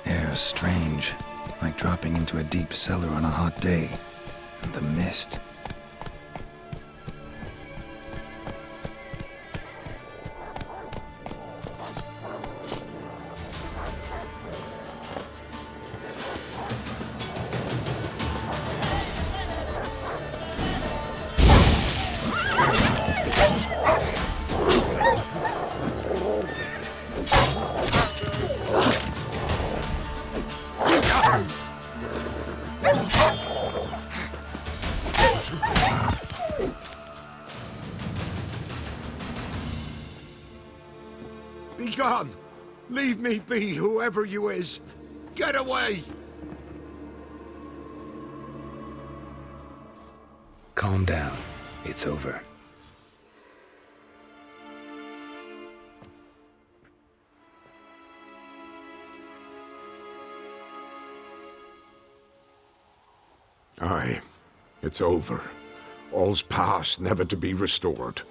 Air's strange, like dropping into a deep cellar on a hot day. And the mist. Be gone! Leave me be, whoever you is! Get away! Calm down. It's over. Aye, it's over. All's past, never to be restored.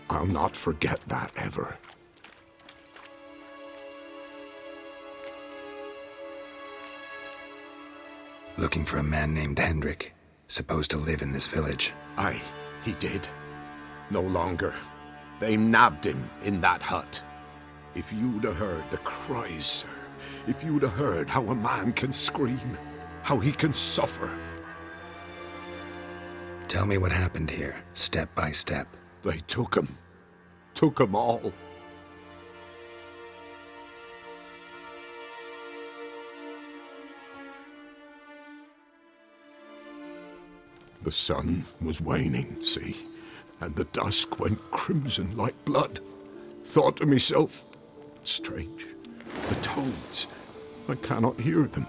I'll not forget that ever. Looking for a man named Hendrik, supposed to live in this village. Aye, he did. No longer. They nabbed him in that hut. If you'd have heard the cries, sir, if you'd have heard how a man can scream, how he can suffer. Tell me what happened here, step by step. They took him. Took him all. The sun was waning, see, and the dusk went crimson like blood. Thought to myself, strange, the toads, I cannot hear them.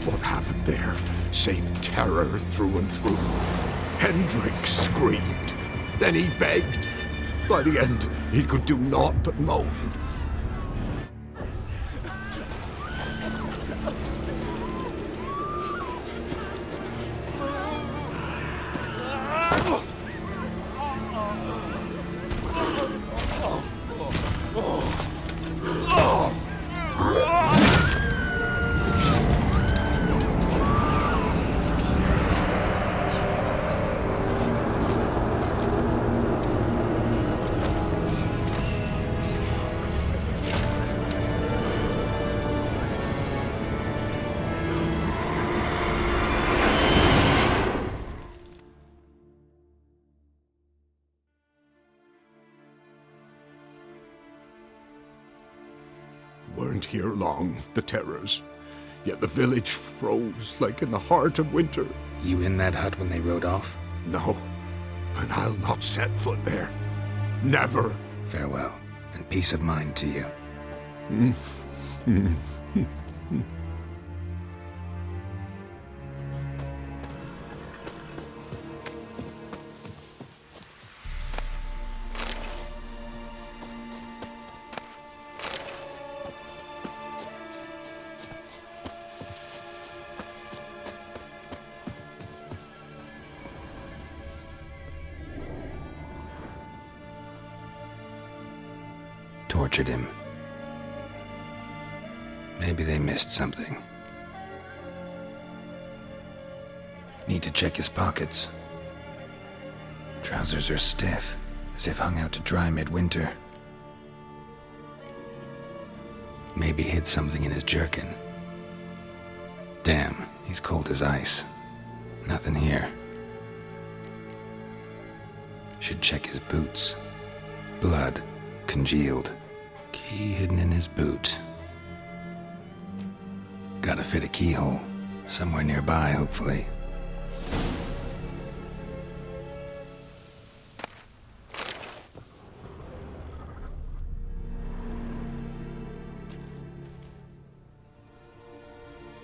What happened there, save terror through and through. Hendrik screamed. Then he begged. By the end, he could do naught but moan. Weren't here long, the terrors. Yet the village froze like in the heart of winter. You in that hut when they rode off? No, and I'll not set foot there. Never. Farewell, and peace of mind to you. Tortured him. Maybe they missed something. Need to check his pockets. Trousers are stiff, as if hung out to dry midwinter. Maybe hid something in his jerkin. Damn, he's cold as ice. Nothing here. Should check his boots. Blood. congealed. Key hidden in his boot. Gotta fit a keyhole. Somewhere nearby, hopefully.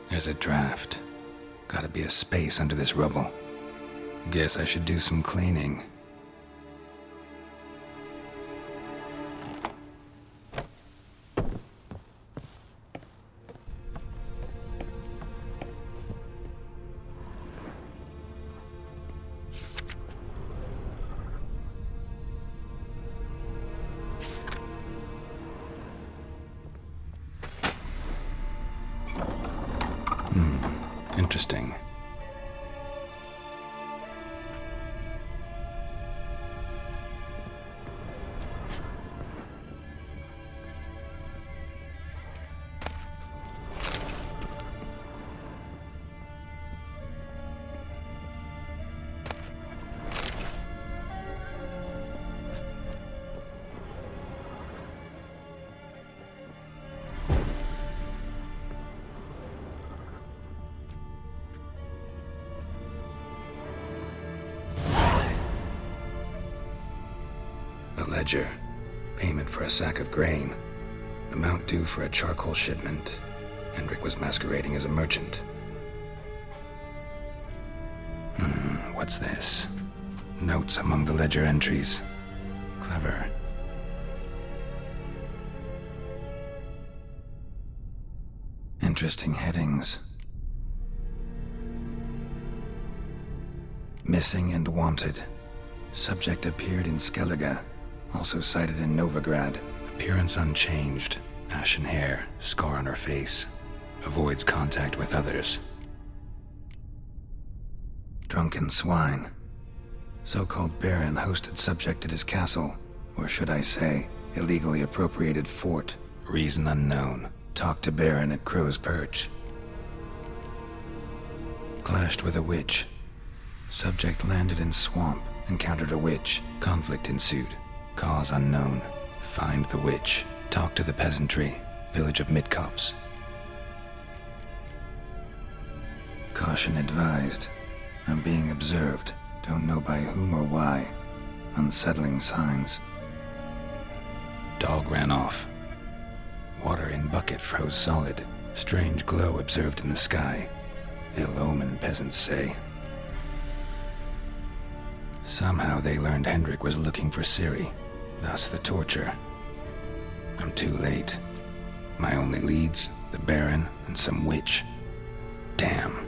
There's a draft. Gotta be a space under this rubble. Guess I should do some cleaning. Interesting. Ledger. Payment for a sack of grain. Amount due for a charcoal shipment. Hendrik was masquerading as a merchant. What's this? Notes among the ledger entries. Clever. Interesting headings. Missing and wanted. Subject appeared in Skellige. Also sighted in Novigrad. Appearance unchanged. Ashen hair, scar on her face. Avoids contact with others. Drunken swine. So-called Baron hosted subject at his castle. Or should I say, illegally appropriated fort. Reason unknown. Talked to Baron at Crow's Perch. Clashed with a witch. Subject landed in swamp. Encountered a witch. Conflict ensued. Cause unknown. Find the witch. Talk to the peasantry. Village of Midcopse. Caution advised. I'm being observed. Don't know by whom or why. Unsettling signs. Dog ran off. Water in bucket froze solid. Strange glow observed in the sky. Ill omen, peasants say. Somehow they learned Hendrik was looking for Ciri. Thus the torture. I'm too late. My only leads, the Baron and some witch. Damn.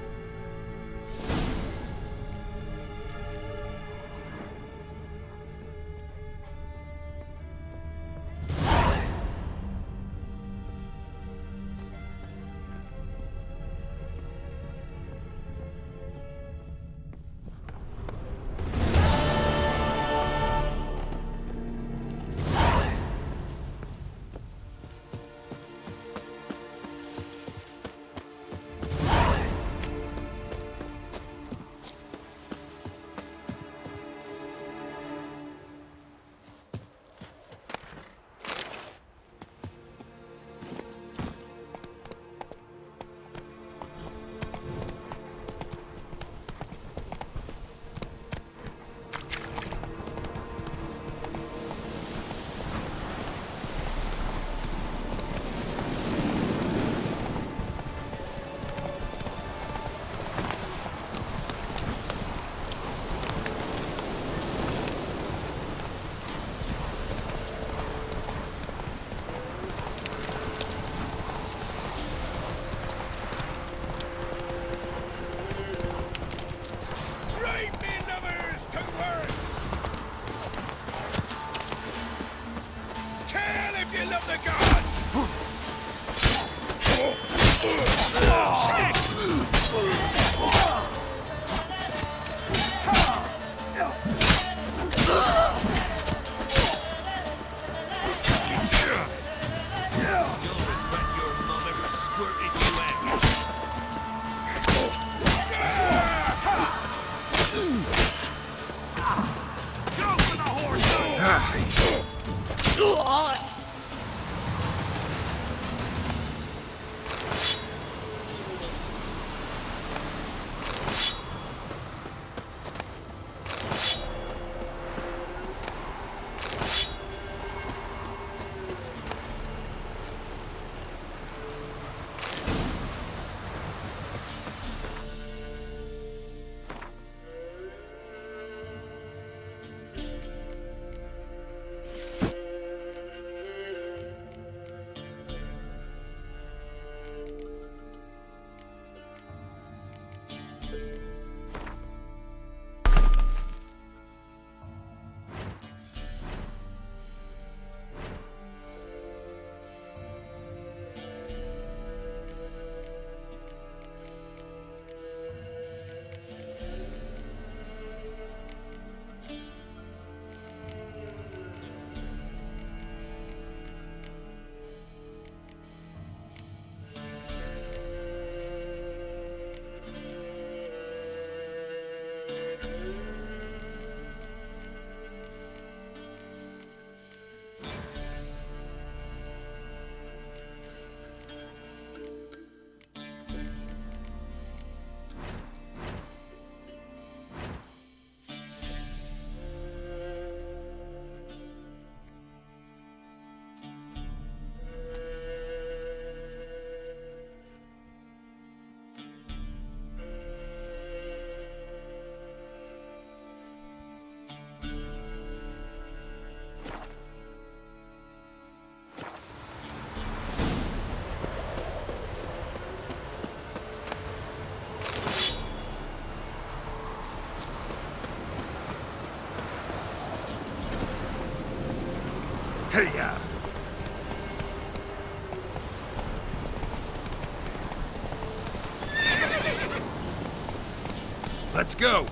Hey, ya! Let's go!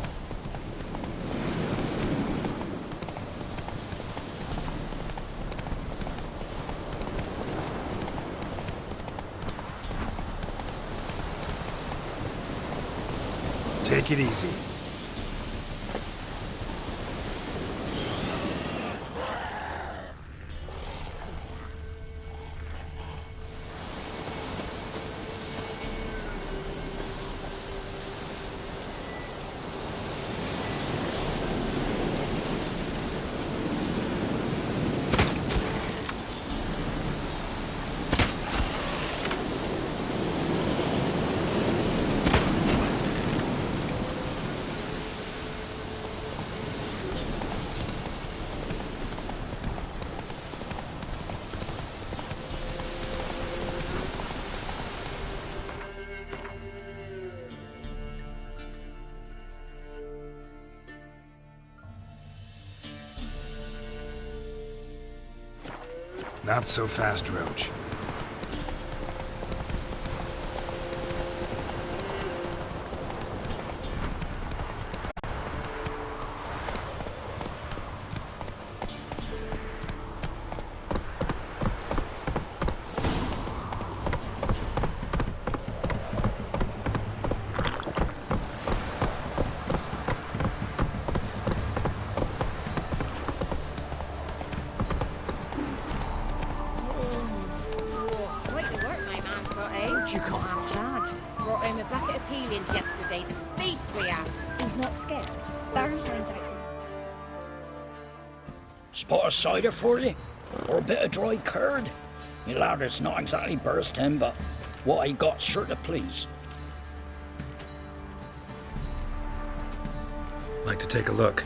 Take it easy. Not so fast, Roach. You come from? Lad, brought home a bucket of peelings yesterday, the feast we had. He's not scared. Barrenstein's excellent. Spot of cider for you? Or a bit of dry curd? Me lad, it's not exactly bursting, but what I got's sure to please. Like to take a look.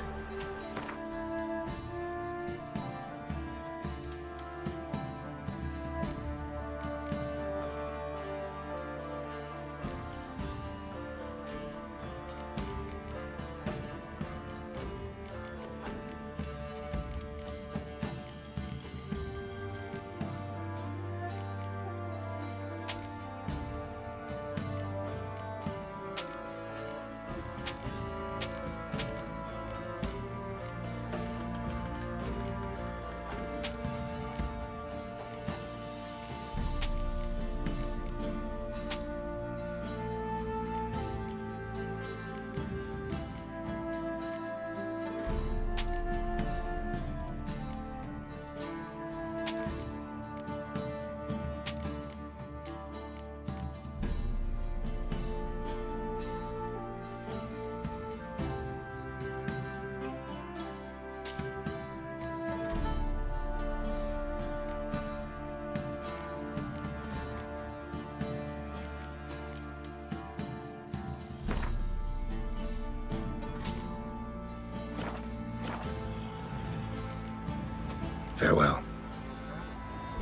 Farewell.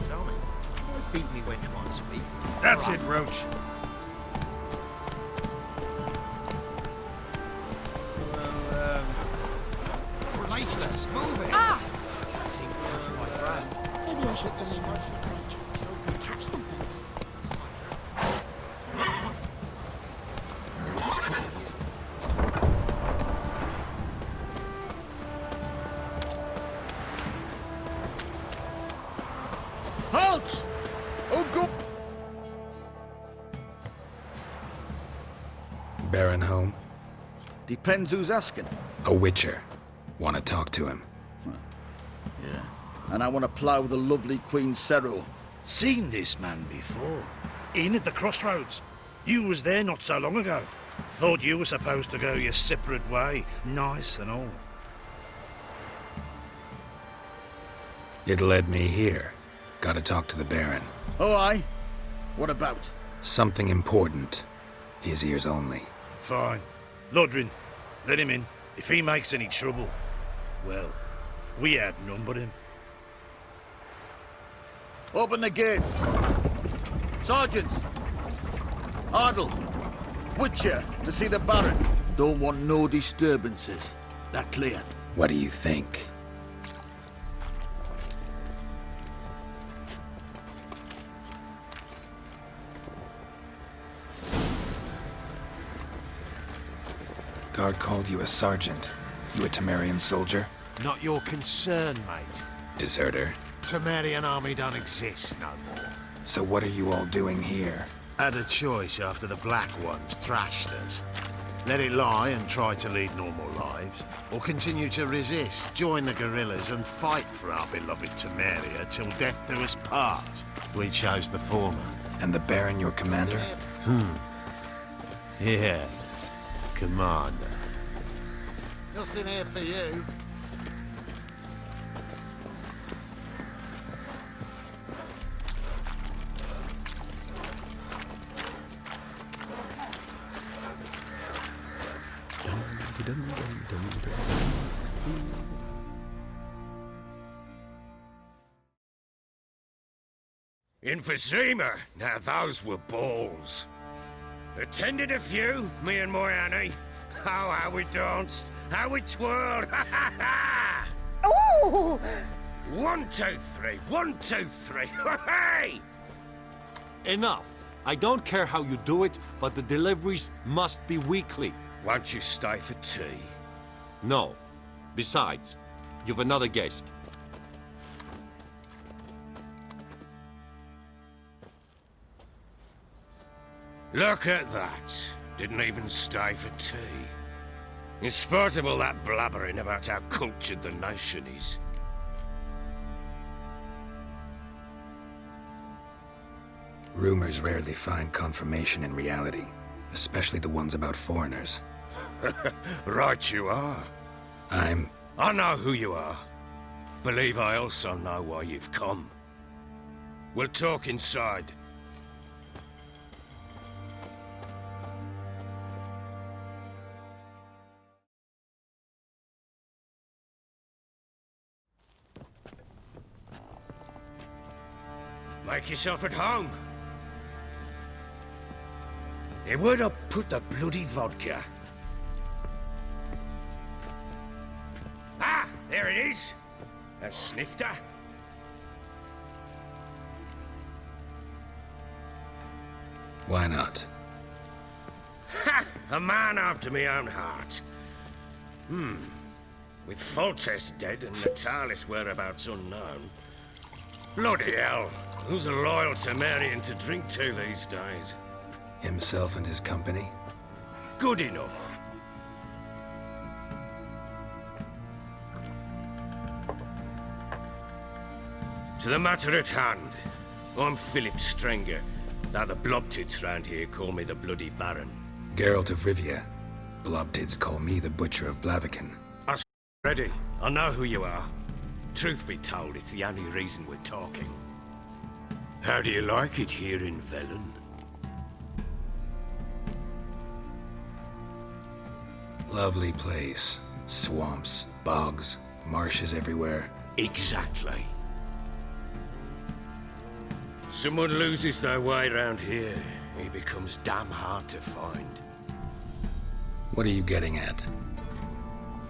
Tell me, beat me wench once a week. That's it, Roach. Well, we're lifeless. Move it. Ah! Can't seem to catch my breath. Maybe I should send him out to the creek. Catch something. Halt! Oh, go! Baron home? Depends who's asking. A witcher. Want to talk to him. Yeah. And I want to plough the lovely Queen Seru. Seen this man before. In at the crossroads. You was there not so long ago. Thought you were supposed to go your separate way. Nice and all. It led me here. Gotta talk to the Baron. Oh, aye? What about? Something important. His ears only. Fine. Lodrin, let him in. If he makes any trouble, well, we outnumber him. Open the gate. Sergeants! Ardle! Witcher, to see the Baron. Don't want no disturbances. That clear? What do you think? Guard called you a sergeant. You a Temerian soldier? Not your concern, mate. Deserter. Temerian army don't exist no more. So what are you all doing here? Had a choice after the Black Ones thrashed us. Let it lie and try to lead normal lives, or continue to resist, join the guerrillas and fight for our beloved Temeria till death do us part. We chose the former. And the Baron your commander? Yeah, commander. Nothing here for you. Emphysema, now those were balls. Attended a few, me and my Annie. Oh, how we danced, how we twirled, ha ha ha! Ooh! 1, 2, 3, 1, 2, 3, hey! Enough. I don't care how you do it, but the deliveries must be weekly. Won't you stay for tea? No. Besides, you've another guest. Look at that. Didn't even stay for tea. In spite of all that blabbering about how cultured the nation is. Rumors rarely find confirmation in reality, especially the ones about foreigners. Right you are. I'm... I know who you are. Believe I also know why you've come. We'll talk inside. Make yourself at home. Hey, where'd I put the bloody vodka? Ah, there it is. A snifter. Why not? Ha! A man after my own heart. With Foltest dead and Natalis whereabouts unknown. Bloody hell. Who's a loyal Temerian to drink to these days? Himself and his company? Good enough. To the matter at hand. I'm Philip Strenger. Now the blobtits round here call me the Bloody Baron. Geralt of Rivia. Blobtids call me the Butcher of Blaviken. Ready. I know who you are. Truth be told, it's the only reason we're talking. How do you like it here in Velen? Lovely place. Swamps, bogs, marshes everywhere. Exactly. Someone loses their way around here, he becomes damn hard to find. What are you getting at?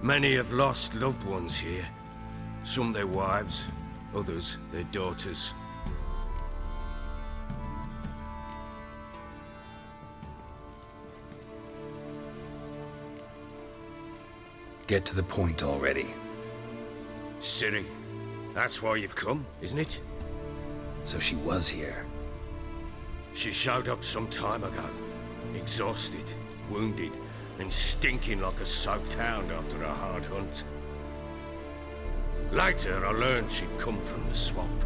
Many have lost loved ones here. Some their wives, others their daughters. Get to the point already. Ciri, that's why you've come, isn't it? So she was here. She showed up some time ago, exhausted, wounded, and stinking like a soaked hound after a hard hunt. Later, I learned she'd come from the swamp.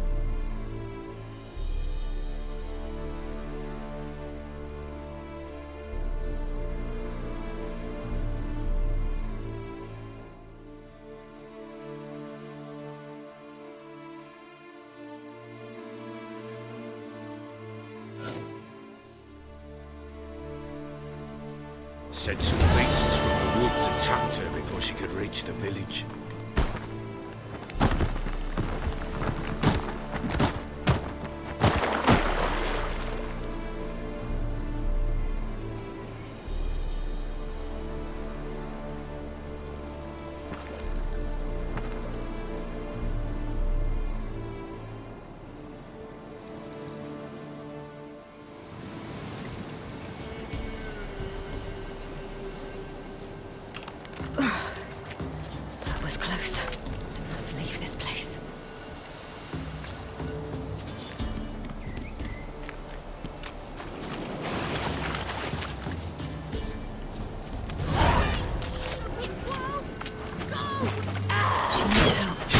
Said some beasts from the woods attacked her before she could reach the village. That was close. Must leave this place. She needs help.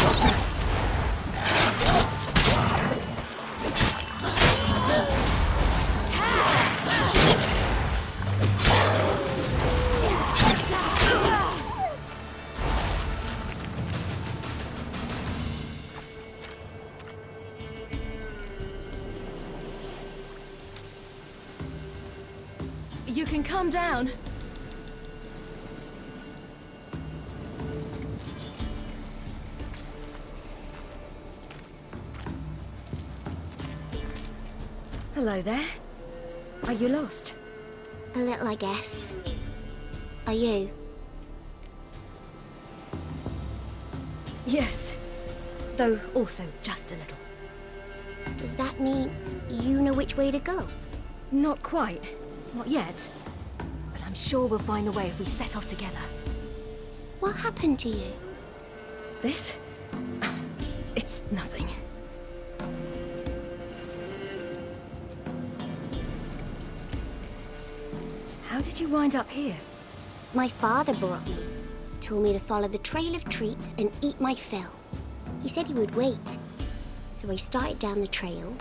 You can calm down. Hello there. Are you lost? A little, I guess. Are you? Yes. Though also just a little. Does that mean you know which way to go? Not quite. Not yet. But I'm sure we'll find the way if we set off together. What happened to you? This? It's nothing. How did you wind up here? My father brought me. Told me to follow the trail of treats and eat my fill. He said he would wait. So I started down the trail,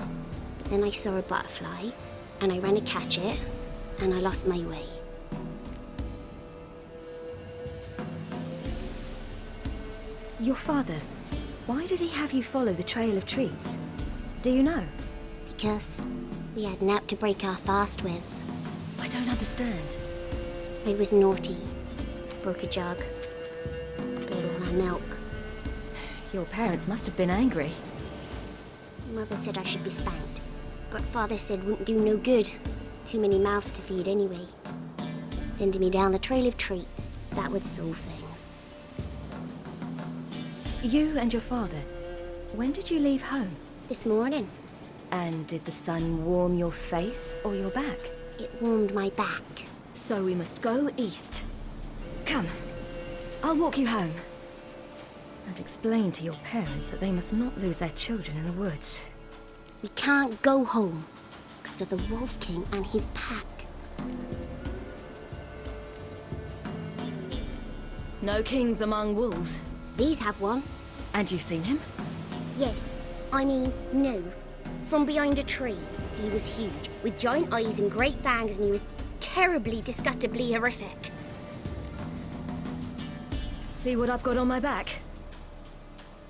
but then I saw a butterfly, and I ran to catch it, and I lost my way. Your father, why did he have you follow the trail of treats? Do you know? Because we had naught to break our fast with. I don't understand. I was naughty. Broke a jug. Spilled all our milk. Your parents must have been angry. Mother said I should be spanked, but Father said wouldn't do no good. Too many mouths to feed anyway. Sending me down the trail of treats, that would solve things. You and your father, when did you leave home? This morning. And did the sun warm your face or your back? It warmed my back. So we must go east. Come, I'll walk you home. And explain to your parents that they must not lose their children in the woods. We can't go home because of the Wolf King and his pack. No kings among wolves. These have one. And you've seen him? Yes. I mean, no. From behind a tree. He was huge, with giant eyes and great fangs, and he was terribly, disgustingly horrific. See what I've got on my back?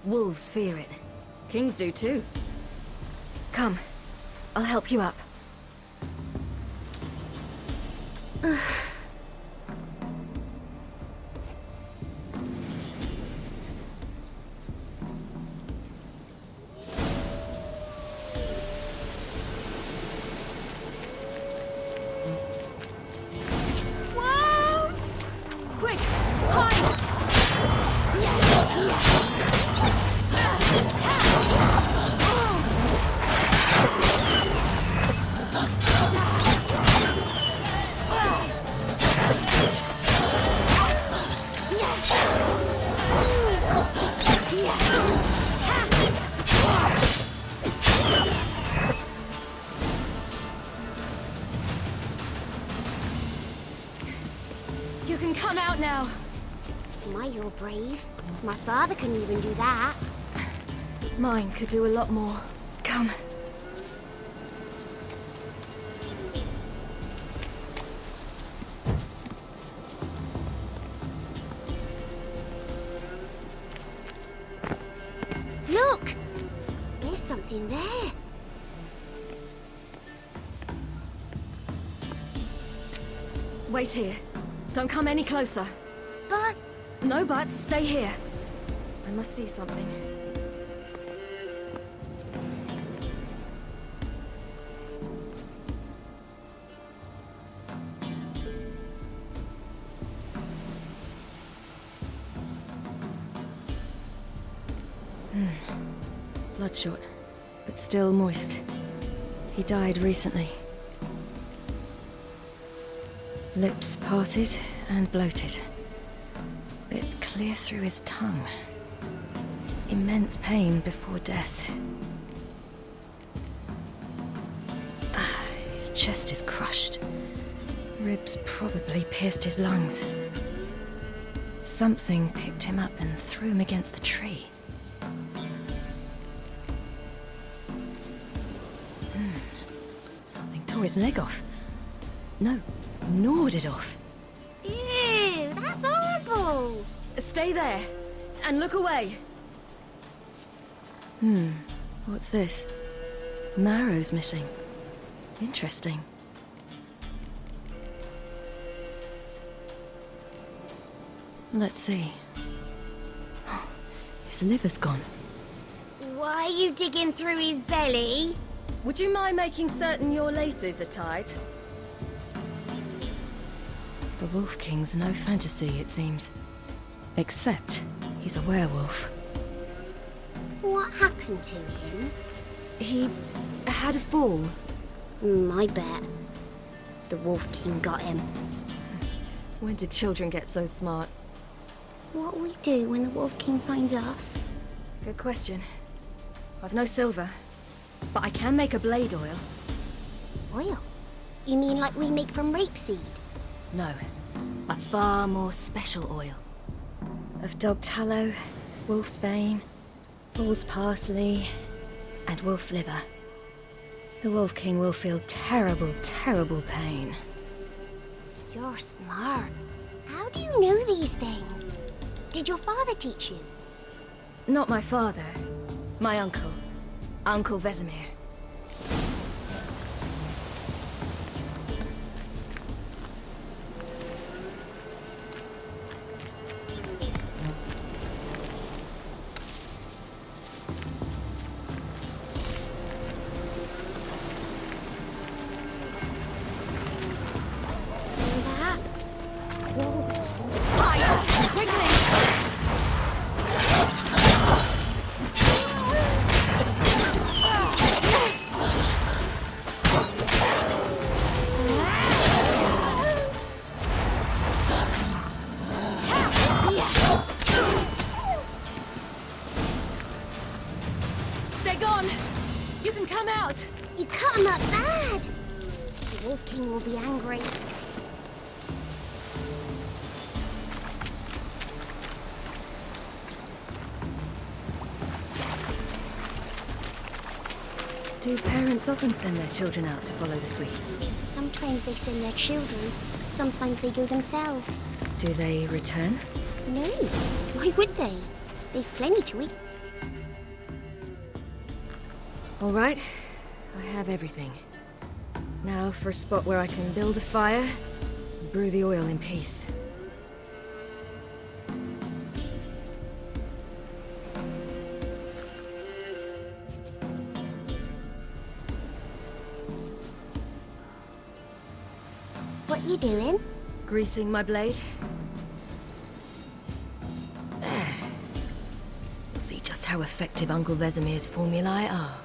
Wolves fear it. Kings do too. Come, I'll help you up. can come out now. My, you're brave. My father couldn't even do that. Mine could do a lot more. Come. Look! There's something there. Wait here. Don't come any closer. But... No buts. Stay here. I must see something. Bloodshot, but still moist. He died recently. Lips parted and bloated. Bit clear through his tongue. Immense pain before death. His chest is crushed. Ribs probably pierced his lungs. Something picked him up and threw him against the tree. Something tore his leg off. No, gnawed it off. Ew, that's horrible! Stay there, and look away. What's this? Marrow's missing. Interesting. Let's see. His liver's gone. Why are you digging through his belly? Would you mind making certain your laces are tied? The Wolf King's no fantasy, it seems. Except he's a werewolf. What happened to him? He had a fall. I bet. The Wolf King got him. When did children get so smart? What'll we do when the Wolf King finds us? Good question. I've no silver, but I can make a blade oil. Oil? You mean like we make from rapeseed? No, a far more special oil. Of dog tallow, wolf's bane, bull's parsley, and wolf's liver. The Wolf King will feel terrible, terrible pain. You're smart. How do you know these things? Did your father teach you? Not my father. My uncle. Uncle Vesemir. Wolves. Hide! Quickly! They're gone! You can come out! You cut him up bad! The Wolf King will be angry. Do parents often send their children out to follow the sweets? Sometimes they send their children, sometimes they go themselves. Do they return? No, why would they? They've plenty to eat. All right, I have everything. Now for a spot where I can build a fire, and brew the oil in peace. What you doing? Greasing my blade. There. See just how effective Uncle Vesemir's formulae are.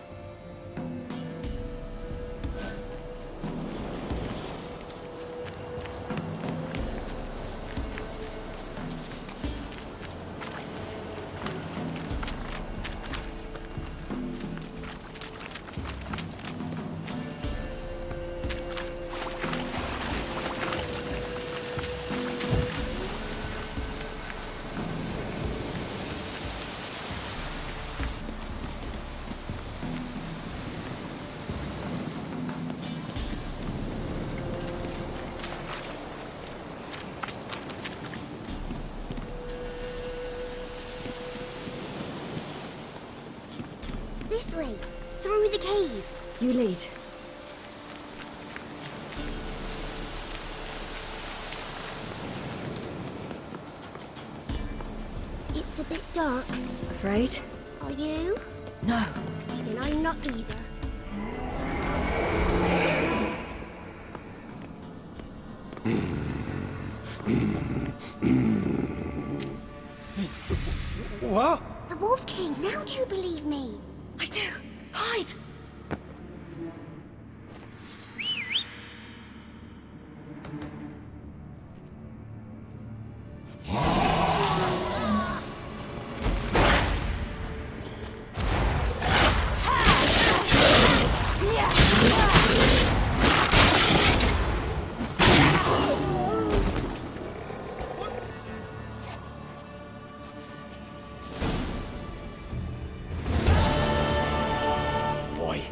this way, through the cave. You lead. It's a bit dark. Afraid? Are you? No. Then I'm not either. What? The Wolf King, now do you believe me? I do. Hide! Boy,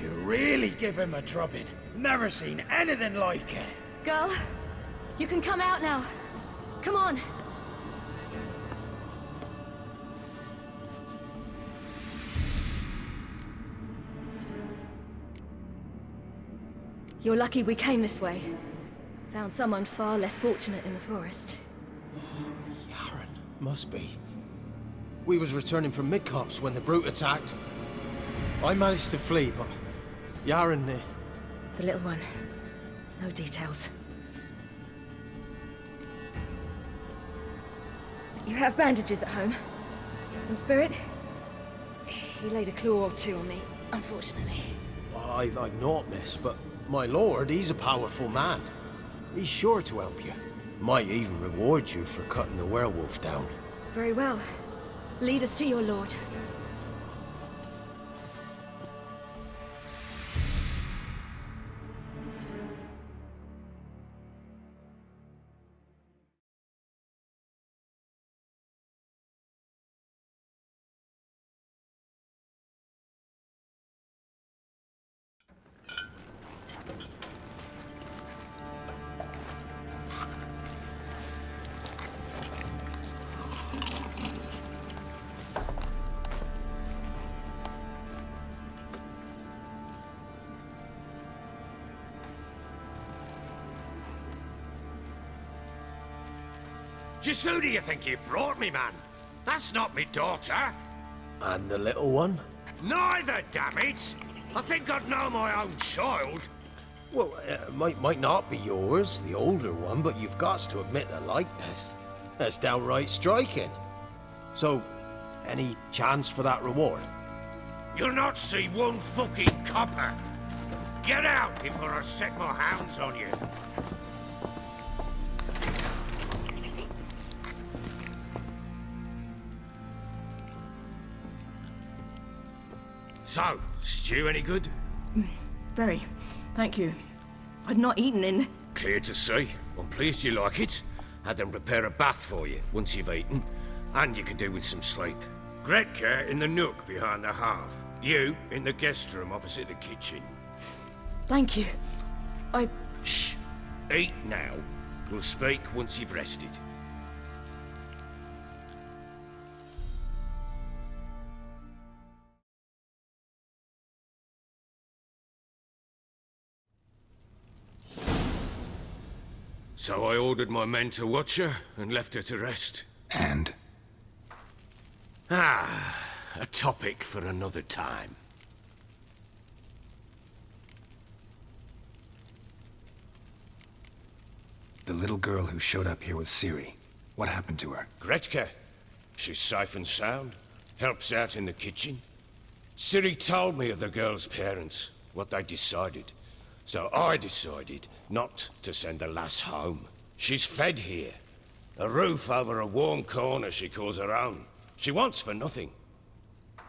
you really give him a drubbing. Never seen anything like it. Girl, you can come out now. Come on. You're lucky we came this way. Found someone far less fortunate in the forest. Yaren, must be. We was returning from Midcops when the brute attacked. I managed to flee, but Yaren... The little one. No details. You have bandages at home? Some spirit? He laid a claw or two on me, unfortunately. I've naught, miss, but my lord, he's a powerful man. He's sure to help you. Might even reward you for cutting the werewolf down. Very well. Lead us to your lord. Just who do you think you brought me, man? That's not me daughter. And the little one? Neither, damn it! I think I'd know my own child. Well, might not be yours, the older one, but you've got to admit the likeness. That's downright striking. So, any chance for that reward? You'll not see one fucking copper. Get out before I set my hounds on you. So, stew any good? Very. Thank you. I'd not eaten in... Clear to see. I'm pleased you like it. Had them prepare a bath for you once you've eaten. And you could do with some sleep. Gretka in the nook behind the hearth. You in the guest room opposite the kitchen. Thank you. Shh. Eat now. We'll speak once you've rested. So I ordered my men to watch her and left her to rest. And? A topic for another time. The little girl who showed up here with Ciri. What happened to her? Gretka. She's safe and sound. Helps out in the kitchen. Ciri told me of the girl's parents, what they decided. So I decided not to send the lass home. She's fed here. A roof over a warm corner she calls her own. She wants for nothing.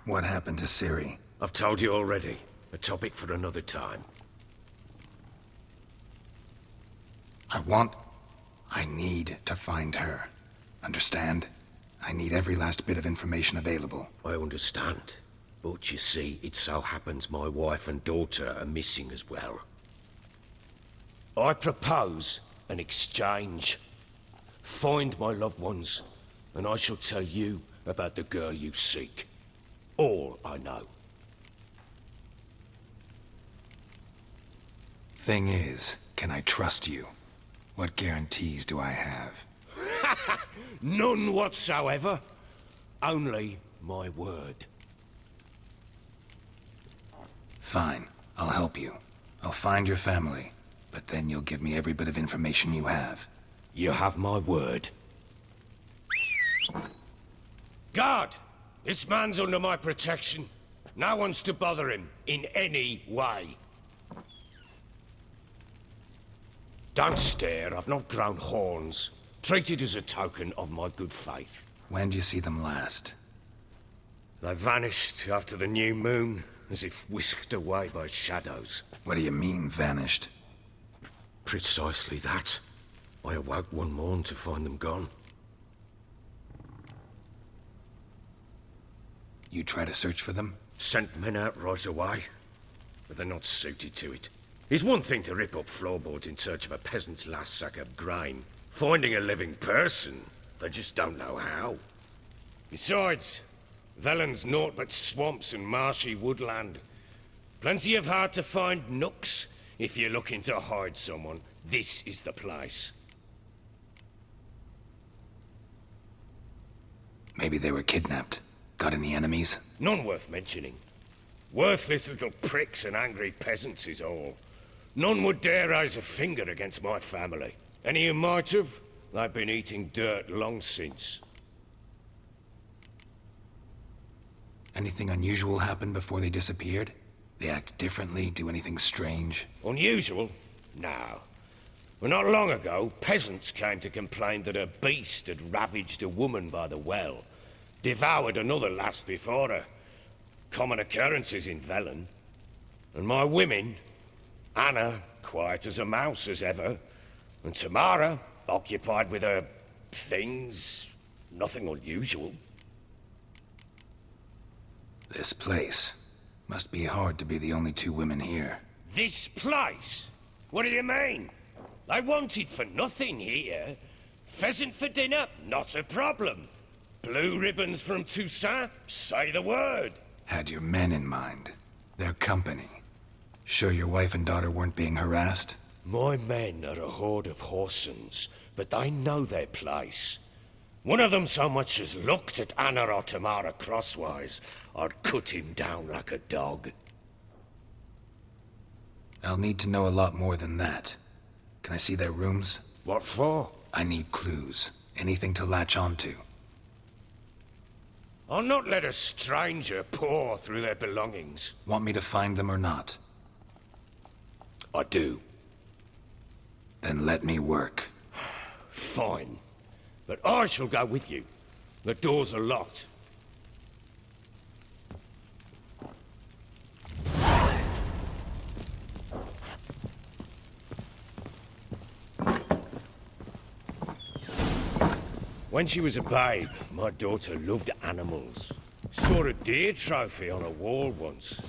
What happened to Ciri? I've told you already. A topic for another time. I need to find her. Understand? I need every last bit of information available. I understand. But you see, it so happens my wife and daughter are missing as well. I propose an exchange. Find my loved ones, and I shall tell you about the girl you seek. All I know. Thing is, can I trust you? What guarantees do I have? None whatsoever. Only my word. Fine, I'll help you. I'll find your family, but then you'll give me every bit of information you have. You have my word. Guard! This man's under my protection. No one's to bother him in any way. Don't stare, I've not grown horns. Treat it as a token of my good faith. When do you see them last? They vanished after the new moon, as if whisked away by shadows. What do you mean, vanished? Precisely that. I awoke one morn to find them gone. You try to search for them? Sent men out right away, but they're not suited to it. It's one thing to rip up floorboards in search of a peasant's last sack of grain. Finding a living person, they just don't know how. Besides, Velen's naught but swamps and marshy woodland. Plenty of hard-to-find nooks. If you're looking to hide someone, this is the place. Maybe they were kidnapped. Got any enemies? None worth mentioning. Worthless little pricks and angry peasants is all. None would dare raise a finger against my family. Any who might have, they've been eating dirt long since. Anything unusual happen before they disappeared? They act differently, do anything strange? Unusual? No. Well, not long ago, peasants came to complain that a beast had ravaged a woman by the well. Devoured another lass before her. Common occurrences in Velen. And my women, Anna, quiet as a mouse as ever, and Tamara, occupied with her things, nothing unusual. This place. Must be hard to be the only two women here. This place? What do you mean? They wanted for nothing here. Pheasant for dinner? Not a problem. Blue ribbons from Toussaint? Say the word. Had your men in mind. Their company. Sure your wife and daughter weren't being harassed? My men are a horde of whoresons, but they know their place. One of them so much as looked at Anna or Tamara crosswise, I'd cut him down like a dog. I'll need to know a lot more than that. Can I see their rooms? What for? I need clues. Anything to latch onto. I'll not let a stranger pore through their belongings. Want me to find them or not? I do. Then let me work. Fine. But I shall go with you. The doors are locked. When she was a babe, my daughter loved animals. Saw a deer trophy on a wall once.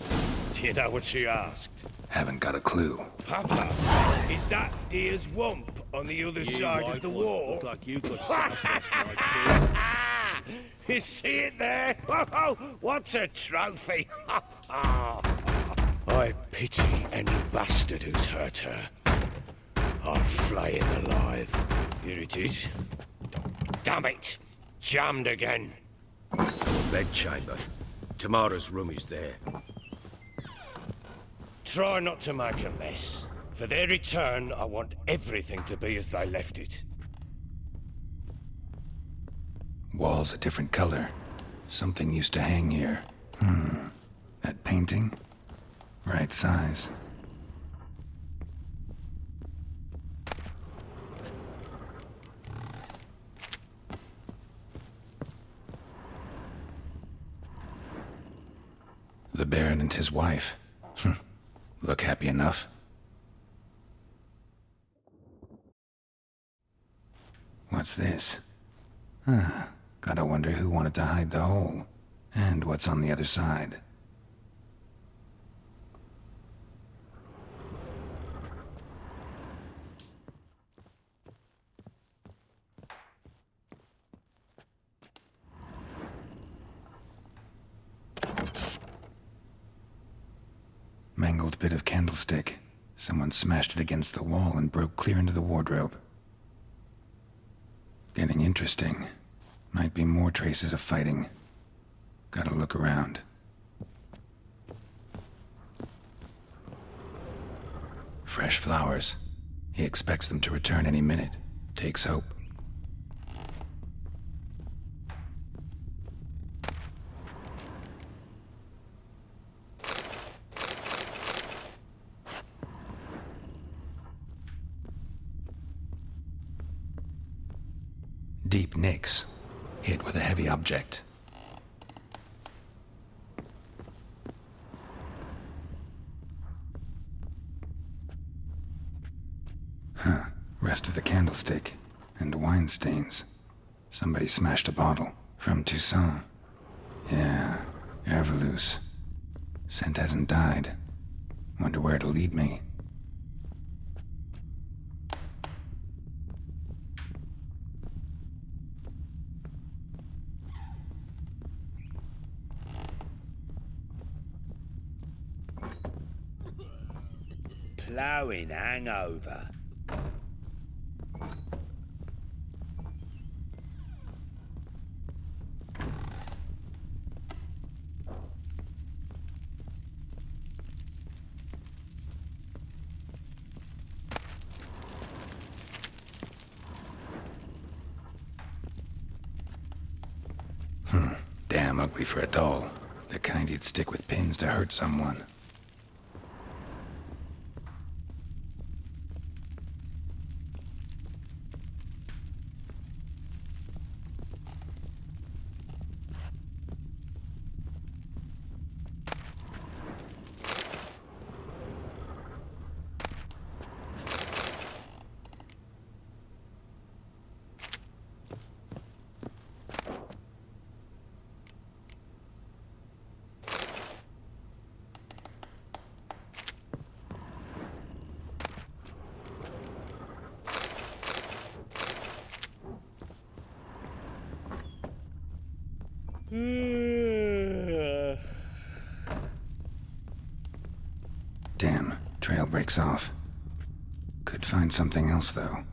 Do you know what she asked? Haven't got a clue. Papa, is that deer's wump on the other side of the wall? Looked like you got sauce last night too. You see it there? What's a trophy? I pity any bastard who's hurt her. I'll flay him alive. Here it is. Damn it! Jammed again. Bedchamber. Tamara's room is there. Try not to make a mess. For their return, I want everything to be as they left it. Walls a different color. Something used to hang here. That painting? Right size. The Baron and his wife. Look happy enough. What's this? Gotta wonder who wanted to hide the hole. And what's on the other side. Mangled bit of candlestick. Someone smashed it against the wall and broke clear into the wardrobe. Getting interesting. Might be more traces of fighting. Gotta look around. Fresh flowers. He expects them to return any minute. Takes hope. Deep nicks, hit with a heavy object. Huh, rest of the candlestick, and wine stains. Somebody smashed a bottle. From Toussaint. Yeah, Herveloos. Scent hasn't died. Wonder where it'll lead me. Ploughing hangover. Damn ugly for a doll. The kind you'd stick with pins to hurt someone. Damn, trail breaks off. Could find something else, though.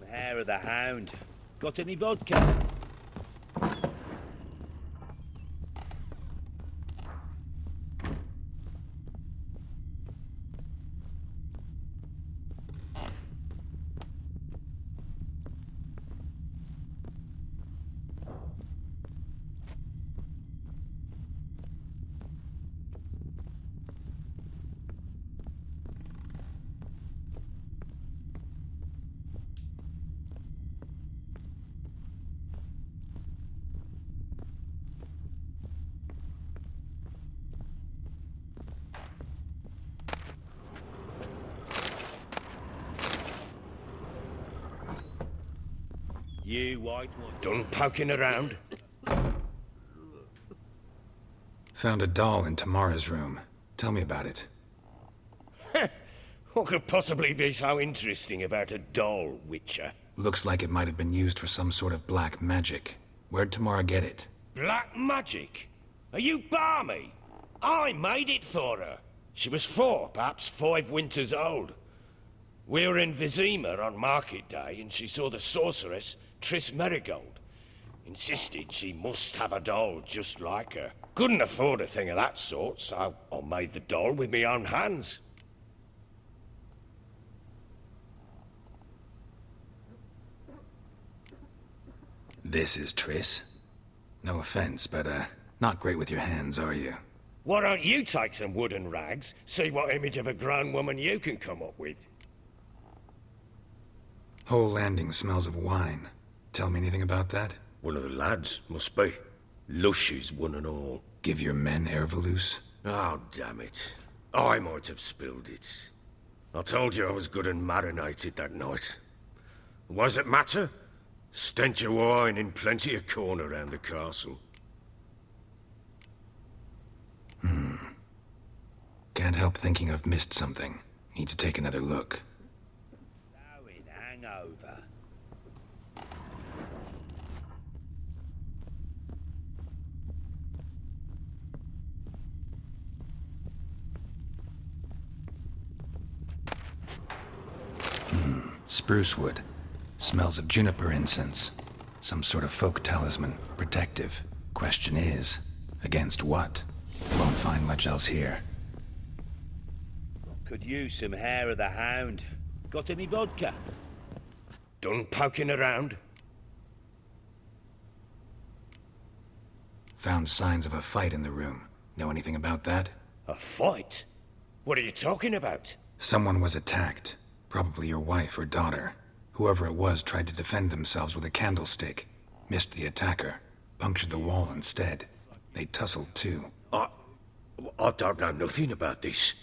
Hair of the hound. Got any vodka? You white one. Done poking around? Found a doll in Tamara's room. Tell me about it. What could possibly be so interesting about a doll, Witcher? Looks like it might have been used for some sort of black magic. Where'd Tamara get it? Black magic? Are you balmy? I made it for her. She was 4, perhaps 5 winters old. We were in Vizima on market day, and she saw the sorceress, Triss Merigold. Insisted she must have a doll just like her. Couldn't afford a thing of that sort, so I made the doll with my own hands. This is Triss? No offense, but, not great with your hands, are you? Why don't you take some wooden rags, see what image of a grown woman you can come up with? Whole landing smells of wine. Tell me anything about that? One of the lads, must be. Lushes, one and all. Give your men Ervalus? Oh, damn it. I might have spilled it. I told you I was good and marinated that night. What does it matter? Stench of wine in plenty of corn around the castle. Can't help thinking I've missed something. Need to take another look. Blowing hangover. Spruce wood. Smells of juniper incense. Some sort of folk talisman. Protective. Question is, against what? Won't find much else here. Could use some hair of the hound. Got any vodka? Done poking around? Found signs of a fight in the room. Know anything about that? A fight? What are you talking about? Someone was attacked. Probably your wife or daughter. Whoever it was tried to defend themselves with a candlestick. Missed the attacker. Punctured the wall instead. They tussled too. I don't know nothing about this.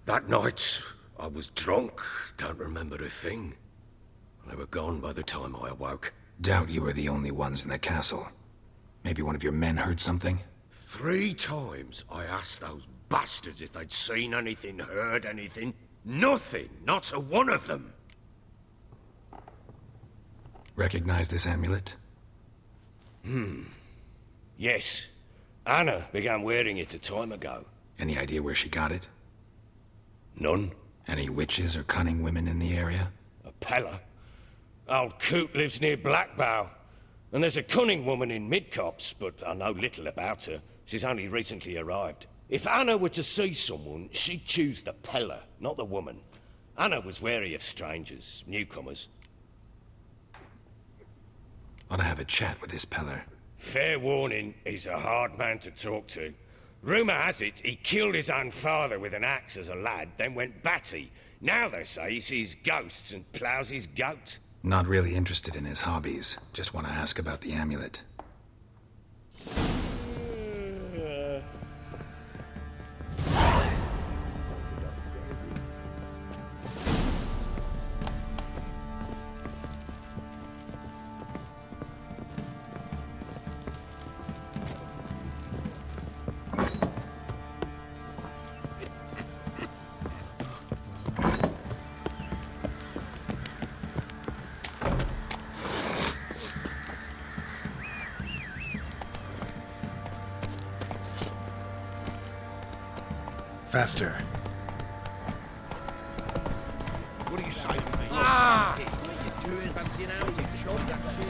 That night, I was drunk, don't remember a thing. They were gone by the time I awoke. Doubt you were the only ones in the castle. Maybe one of your men heard something? 3 times I asked those bastards if they'd seen anything, heard anything. Nothing, not a one of them. Recognize this amulet? Yes. Anna began wearing it a time ago. Any idea where she got it? None. Any witches or cunning women in the area? A Pella. Old Coot lives near Blackbow. And there's a cunning woman in Midcopse, but I know little about her. She's only recently arrived. If Anna were to see someone, she'd choose the Pella, not the woman. Anna was wary of strangers, newcomers. Ought to have a chat with this Peller. Fair warning, he's a hard man to talk to. Rumour has it he killed his own father with an axe as a lad, then went batty. Now they say he sees ghosts and ploughs his goat. Not really interested in his hobbies. Just want to ask about the amulet. Faster. What are you saying? What are you doing? Fancying out? You job that shit.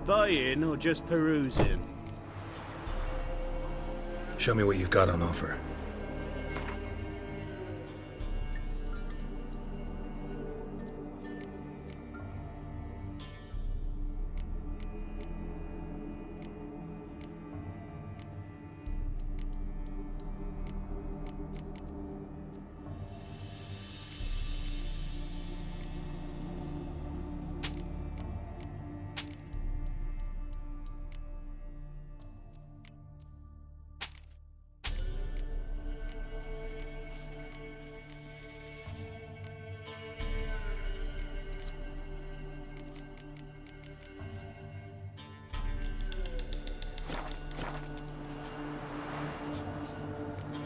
Buying or just perusing? Show me what you've got on offer.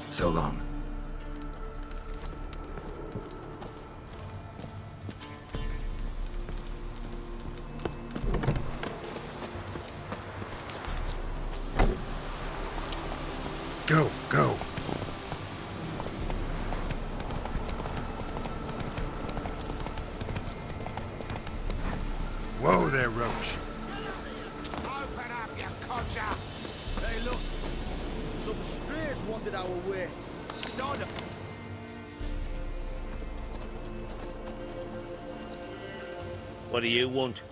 So long. Go, go. Whoa there, Roach. Open up, you codger! Hey, look. Some strays wandered our way. Son of... What do you want?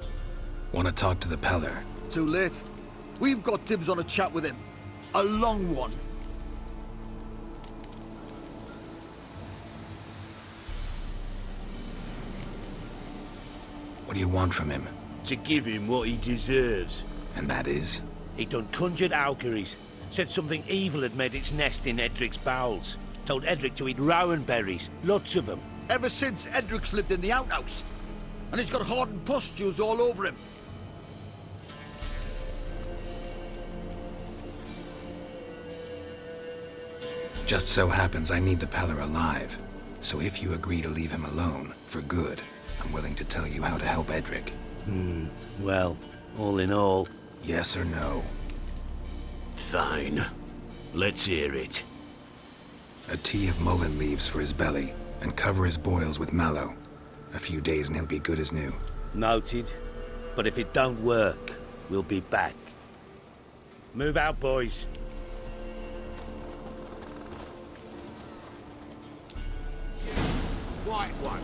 Want to talk to the Peller. Too late. We've got dibs on a chat with him. A long one. What do you want from him? To give him what he deserves. And that is? He done conjured auguries. Said something evil had made its nest in Edric's bowels. Told Edric to eat rowan berries. Lots of them. Ever since Edric's lived in the outhouse. And he's got hardened pustules all over him. Just so happens I need the Peller alive. So if you agree to leave him alone, for good, I'm willing to tell you how to help Edric. Well, all in all... Yes or no? Fine. Let's hear it. A tea of mullein leaves for his belly, and cover his boils with mallow. A few days and he'll be good as new. Noted. But if it don't work, we'll be back. Move out, boys. White one.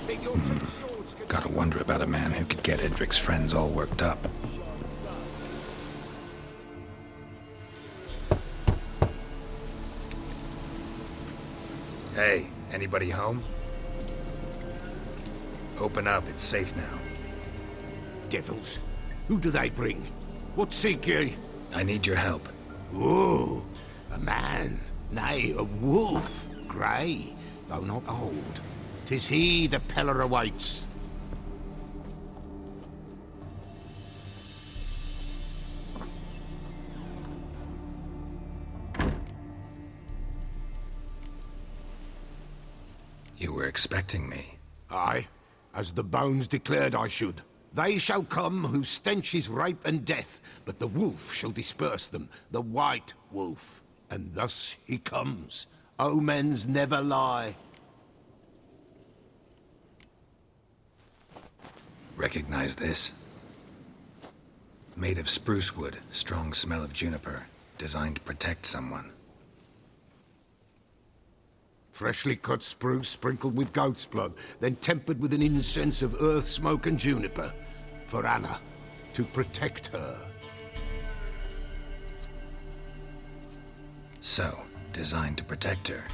Think your two swords could... Gotta wonder about a man who could get Edric's friends all worked up. Hey, anybody home? Open up, it's safe now. Devils. Who do they bring? What seek ye? I need your help. Oh, a man. Nay, a wolf. Grey, though not old. 'Tis he the Peller awaits. You were expecting me. Aye, as the bones declared I should. They shall come whose stench is rape and death, but the wolf shall disperse them, the white wolf. And thus he comes. Omens never lie. Recognize this? Made of spruce wood, strong smell of juniper, designed to protect someone. Freshly cut spruce sprinkled with goat's blood, then tempered with an incense of earth, smoke and juniper. For Anna, to protect her. So, designed to protect her.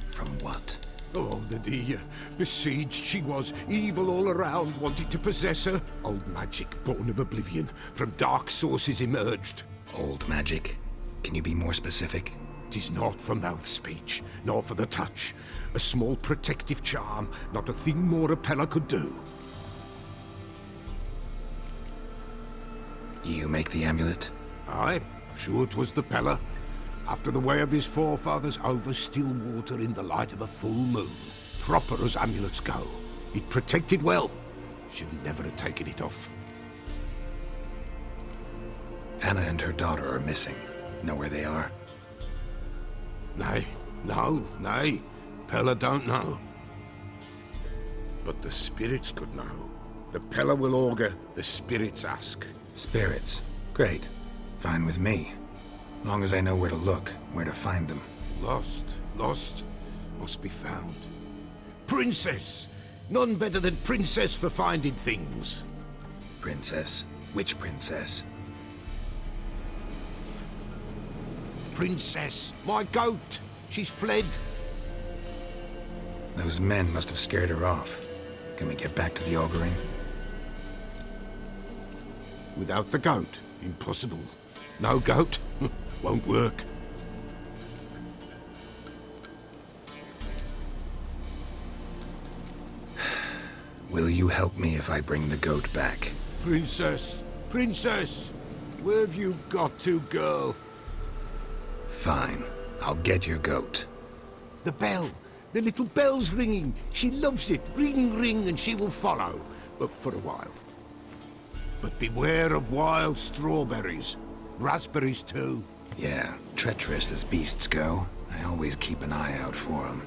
From what? Oh, the dear. Besieged she was, evil all around, wanted to possess her. Old magic, born of oblivion, from dark sources emerged. Old magic? Can you be more specific? 'Tis not for mouth speech, nor for the touch. A small protective charm, not a thing more a Peller could do. You make the amulet? Aye, sure 'twas the Peller. After the way of his forefathers, over still water in the light of a full moon. Proper as amulets go. It protected well. Should never have taken it off. Anna and her daughter are missing. Know where they are? Nay, Peller don't know. But the spirits could know. The Pella will augur, the spirits ask. Spirits. Great. Fine with me. Long as I know where to look, where to find them. Lost, must be found. Princess! None better than Princess for finding things. Princess? Which princess? Princess, my goat! She's fled. Those men must have scared her off. Can we get back to the auguring? Without the goat, impossible. No goat, won't work. Will you help me if I bring the goat back? Princess! Princess! Where have you got to, girl? Fine. I'll get your goat. The bell! The little bell's ringing. She loves it. Ring, ring, and she will follow. But for a while. But beware of wild strawberries. Raspberries, too. Yeah, treacherous as beasts go. I always keep an eye out for them.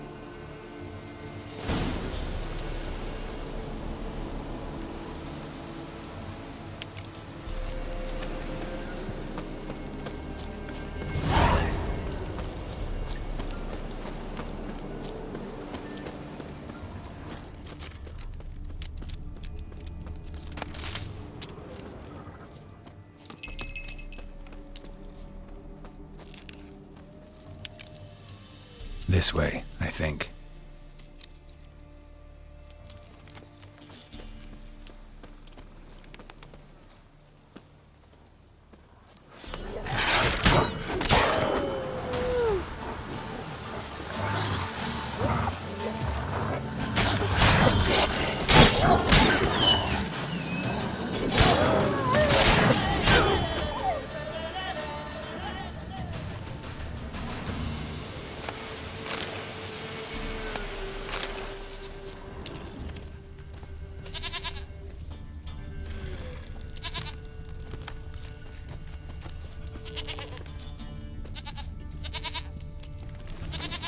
This way, I think.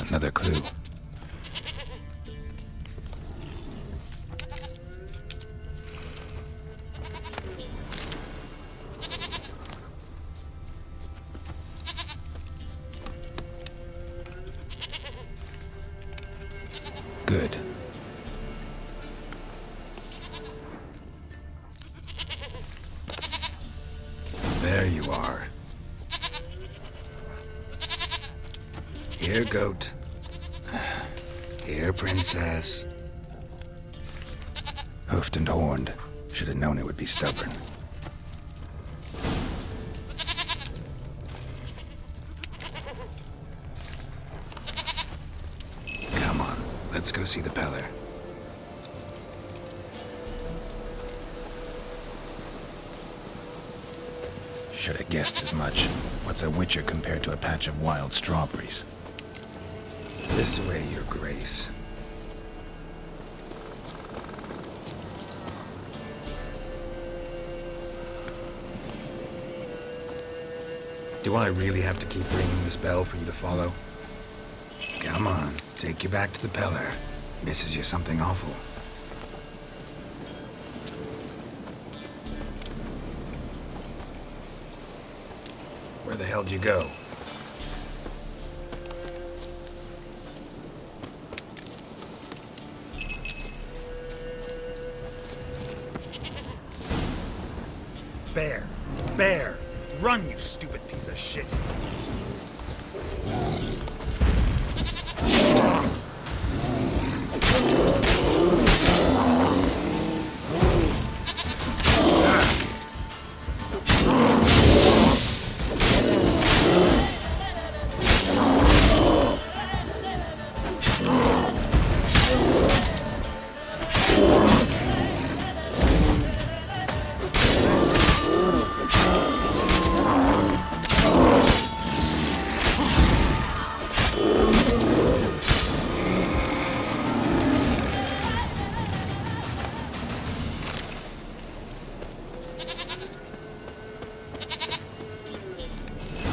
Another clue. Good. There you are. Here, goat. Here, princess. Hoofed and horned. Should have known it would be stubborn. Come on, let's go see the Peller. Should have guessed as much. What's a witcher compared to a patch of wild strawberries? This way, your grace. Do I really have to keep ringing this bell for you to follow? Come on, take you back to the Peller. Misses you something awful. Where the hell'd you go? Bear! Bear! Run, you stupid piece of shit!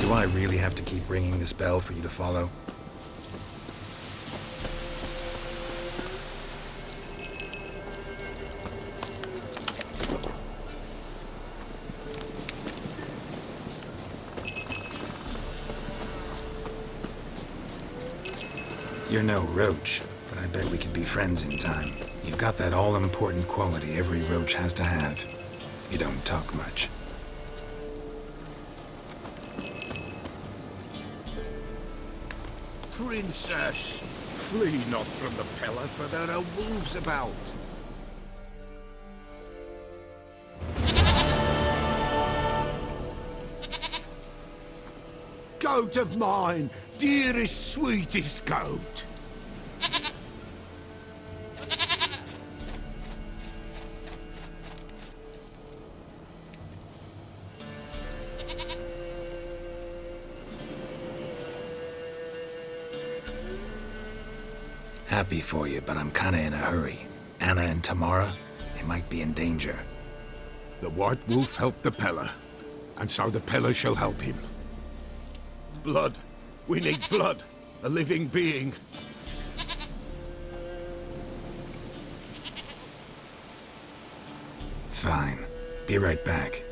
Do I really have to keep ringing this bell for you to follow? You're no roach, but I bet we could be friends in time. You've got that all-important quality every roach has to have. You don't talk much. Princess, flee not from the pillar, for there are wolves about. Goat of mine, dearest, sweetest goat. Happy for you, but I'm kinda in a hurry. Anna and Tamara, they might be in danger. The White Wolf helped the Peller, and so the Peller shall help him. Blood. We need blood. A living being. Fine. Be right back.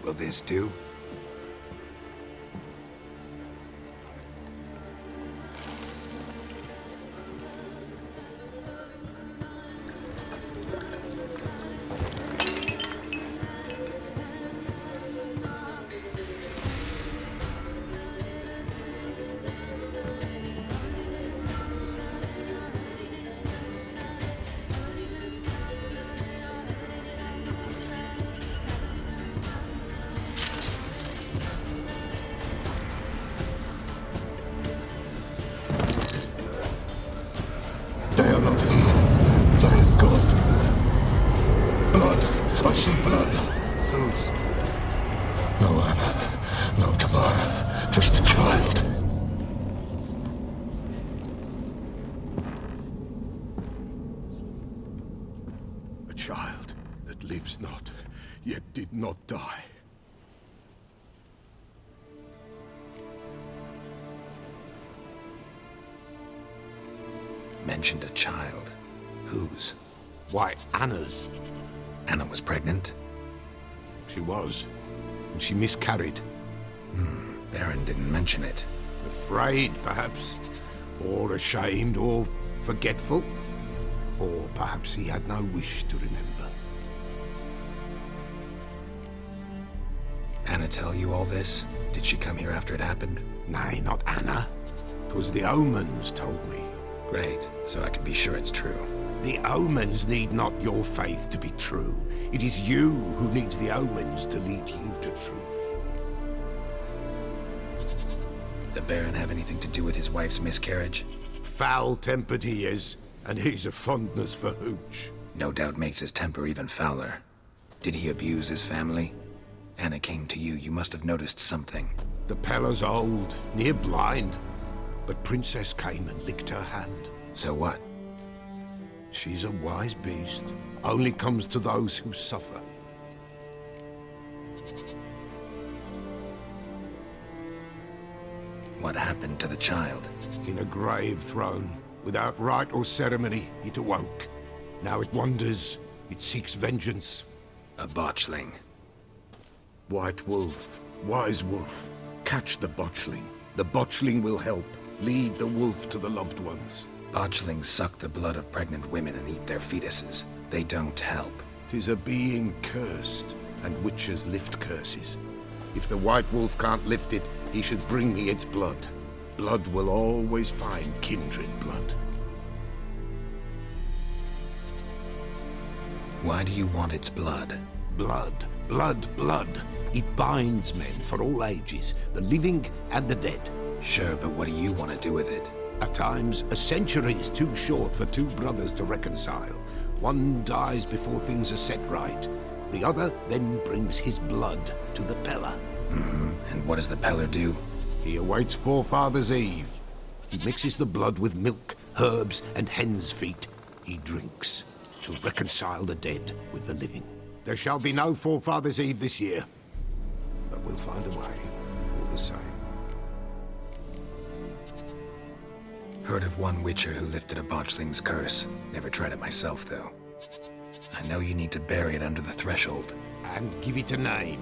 Will this do? They are not here. There is blood. Blood. I see blood. Whose? No Anna. No Tamara. Just a child. A child that lives not, yet did not die. Mentioned a child. Whose? Why, Anna's. Anna was pregnant? She was. And she miscarried. Baron didn't mention it. Afraid, perhaps. Or ashamed, or forgetful. Or perhaps he had no wish to remember. Anna tell you all this? Did she come here after it happened? Nay, not Anna. 'Twas the omens told me. Great, so I can be sure it's true. The omens need not your faith to be true. It is you who needs the omens to lead you to truth. The Baron have anything to do with his wife's miscarriage? Foul-tempered he is, and he's a fondness for hooch. No doubt makes his temper even fouler. Did he abuse his family? Anna came to you, you must have noticed something. The Peller's old, near blind, but Princess came and licked her hand. So what? She's a wise beast. Only comes to those who suffer. What happened to the child? In a grave thrown. Without rite or ceremony, it awoke. Now it wanders. It seeks vengeance. A botchling. White Wolf, Wise Wolf, catch the botchling. The botchling will help. Lead the wolf to the loved ones. Botchlings suck the blood of pregnant women and eat their fetuses. They don't help. 'Tis a being cursed, and witches lift curses. If the White Wolf can't lift it, he should bring me its blood. Blood will always find kindred blood. Why do you want its blood? Blood, blood, blood. It binds men for all ages, the living and the dead. Sure, but what do you want to do with it? At times, a century is too short for two brothers to reconcile. One dies before things are set right. The other then brings his blood to the Peller. And what does the Peller do? He awaits Forefathers' Eve. He mixes the blood with milk, herbs, and hen's feet. He drinks to reconcile the dead with the living. There shall be no Forefathers' Eve this year. But we'll find a way, all the same. Heard of one witcher who lifted a botchling's curse. Never tried it myself, though. I know you need to bury it under the threshold. And give it a name.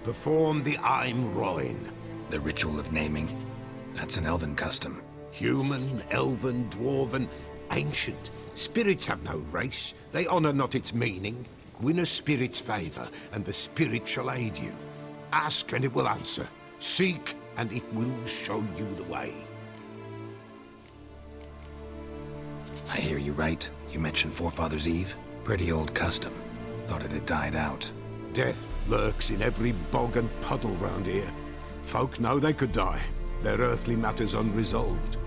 Perform the Aim Roin. The ritual of naming? That's an elven custom. Human, elven, dwarven, ancient. Spirits have no race. They honor not its meaning. Win a spirit's favor, and the spirit shall aid you. Ask, and it will answer. Seek, and it will show you the way. I hear you right. You mentioned Forefathers' Eve? Pretty old custom. Thought it had died out. Death lurks in every bog and puddle round here. Folk know they could die, their earthly matters unresolved.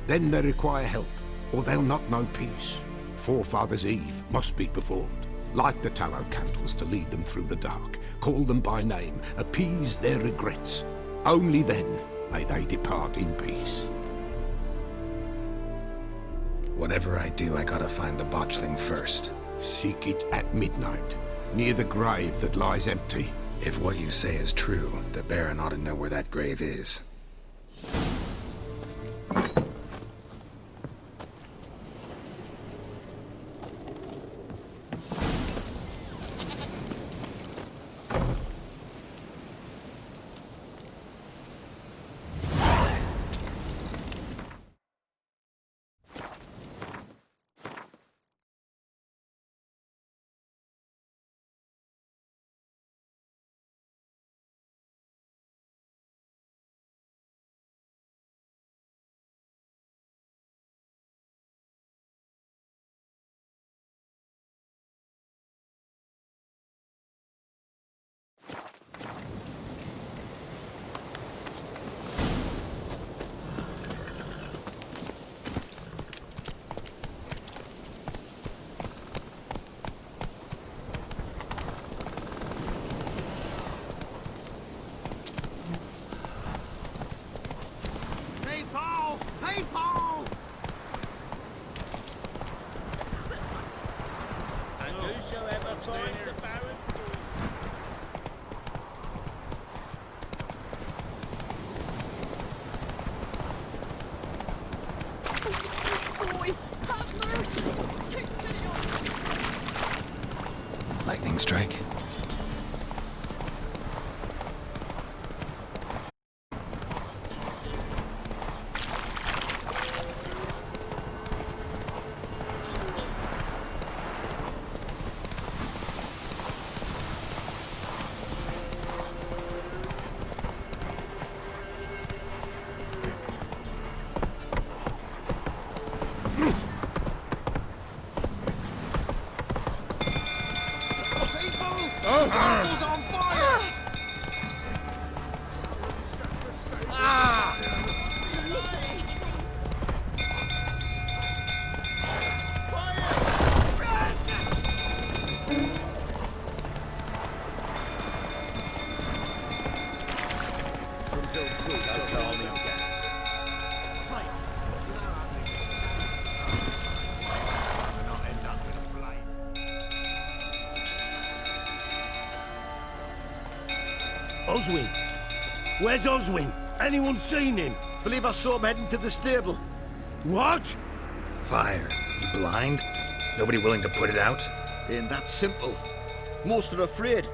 Then they require help, or they'll not know peace. Forefathers' Eve must be performed. Light the tallow candles to lead them through the dark. Call them by name, appease their regrets. Only then may they depart in peace. Whatever I do, I gotta find the botchling first. Seek it at midnight, near the grave that lies empty. If what you say is true, the Baron ought to know where that grave is. Lightning strike. Oswin? Where's Oswin? Anyone seen him? Believe I saw him heading to the stable. What? Fire. You blind? Nobody willing to put it out? Ain't that simple. Most are afraid.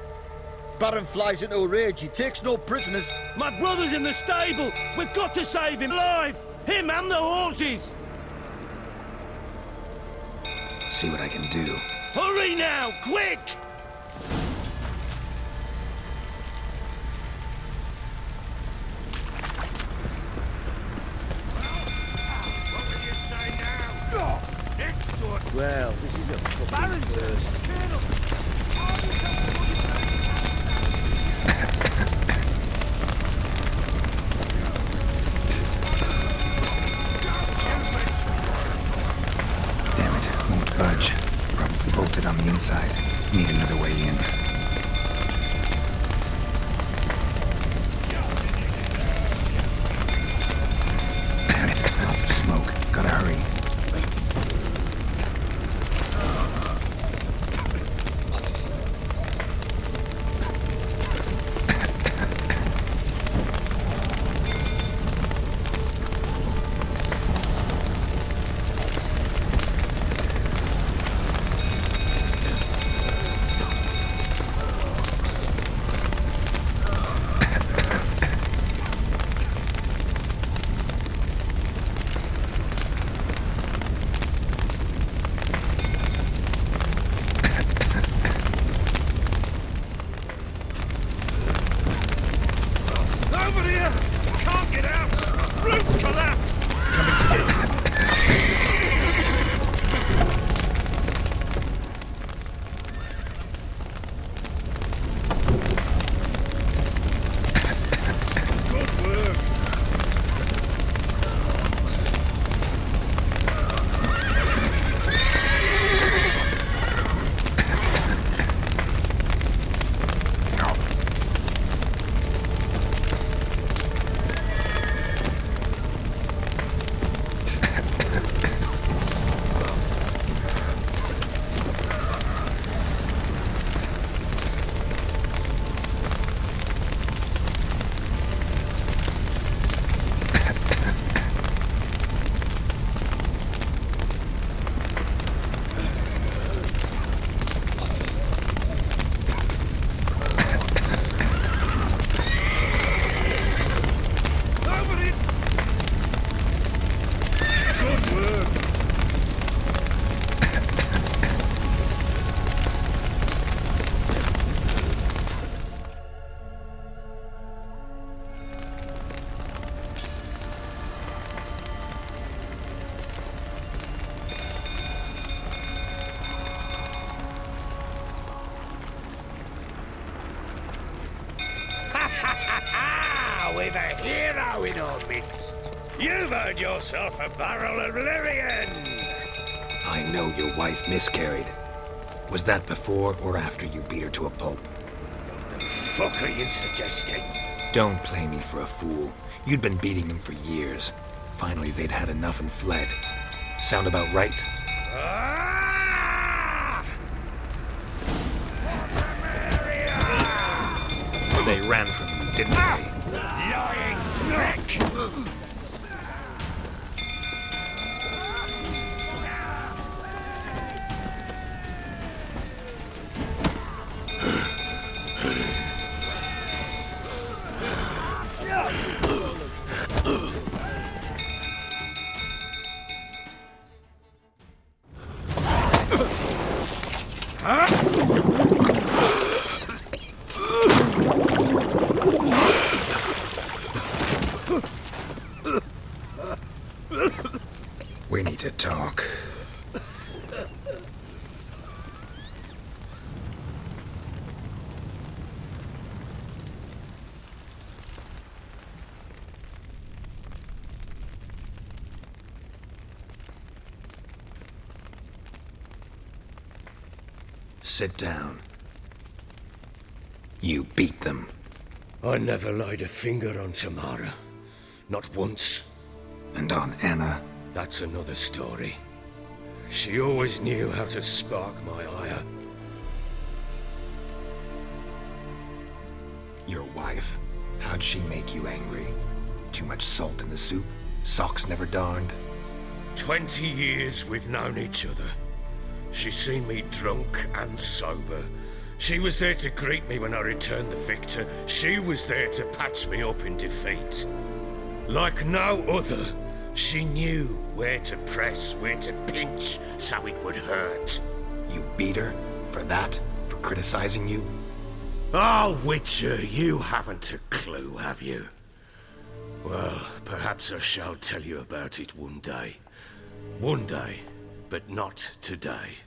Baron flies into a rage. He takes no prisoners. My brother's in the stable! We've got to save him alive! Him and the horses! See what I can do. Hurry now! Quick! Well, this is a fucking first. Damn it, won't budge. Probably bolted on the inside. Need another way in. Clouds of smoke. Gotta hurry. we've a hero in our midst. You've earned yourself a barrel of Lyrian. I know your wife miscarried. Was that before or after you beat her to a pulp? What the fuck are you suggesting? Don't play me for a fool. You'd been beating them for years. Finally, they'd had enough and fled. Sound about right? They ran from you, didn't they? Lying prick! We need to talk. Sit down. You beat them. I never laid a finger on Tamara. Not once. And on Anna? That's another story. She always knew how to spark my ire. Your wife, how'd she make you angry? Too much salt in the soup? Socks never darned? 20 years we've known each other. She's seen me drunk and sober. She was there to greet me when I returned the victor. She was there to patch me up in defeat. Like no other, she knew where to press, where to pinch, so it would hurt. You beat her? For that? For criticizing you? Oh, Witcher, you haven't a clue, have you? Well, perhaps I shall tell you about it one day. One day, but not today.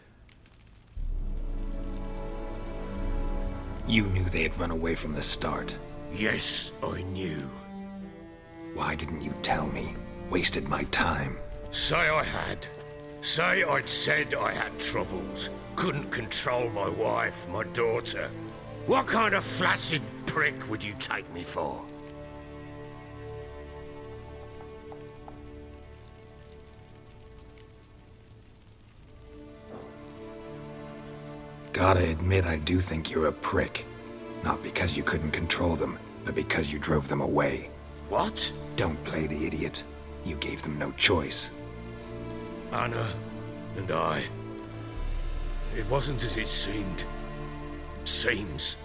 You knew they had run away from the start. Yes, I knew. Why didn't you tell me? Wasted my time. Say I had. Say I'd said I had troubles. Couldn't control my wife, my daughter. What kind of flaccid prick would you take me for? Gotta admit, I do think you're a prick. Not because you couldn't control them, but because you drove them away. What? Don't play the idiot. You gave them no choice. Anna and I. It wasn't as it seemed. Seems.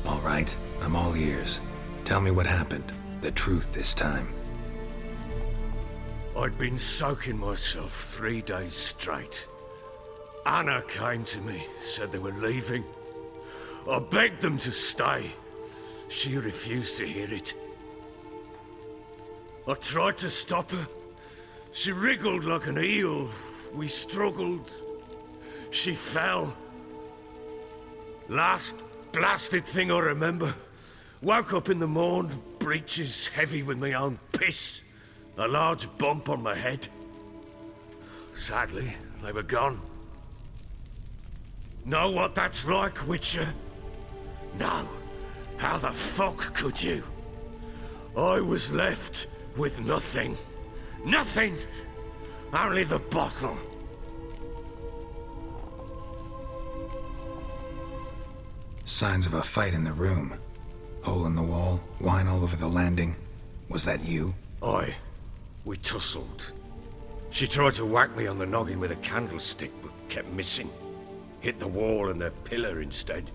All right, I'm all ears. Tell me what happened. The truth this time. I'd been soaking myself 3 days straight. Anna came to me, said they were leaving. I begged them to stay. She refused to hear it. I tried to stop her. She wriggled like an eel. We struggled. She fell. Last blasted thing I remember. Woke up in the morn, breeches heavy with my own piss. A large bump on my head. Sadly, they were gone. Know what that's like, Witcher? No. How the fuck could you? I was left with nothing. Nothing! Only the bottle. Signs of a fight in the room. Hole in the wall, wine all over the landing. Was that you? Aye. We tussled. She tried to whack me on the noggin with a candlestick, but kept missing. Hit the wall and the pillar instead.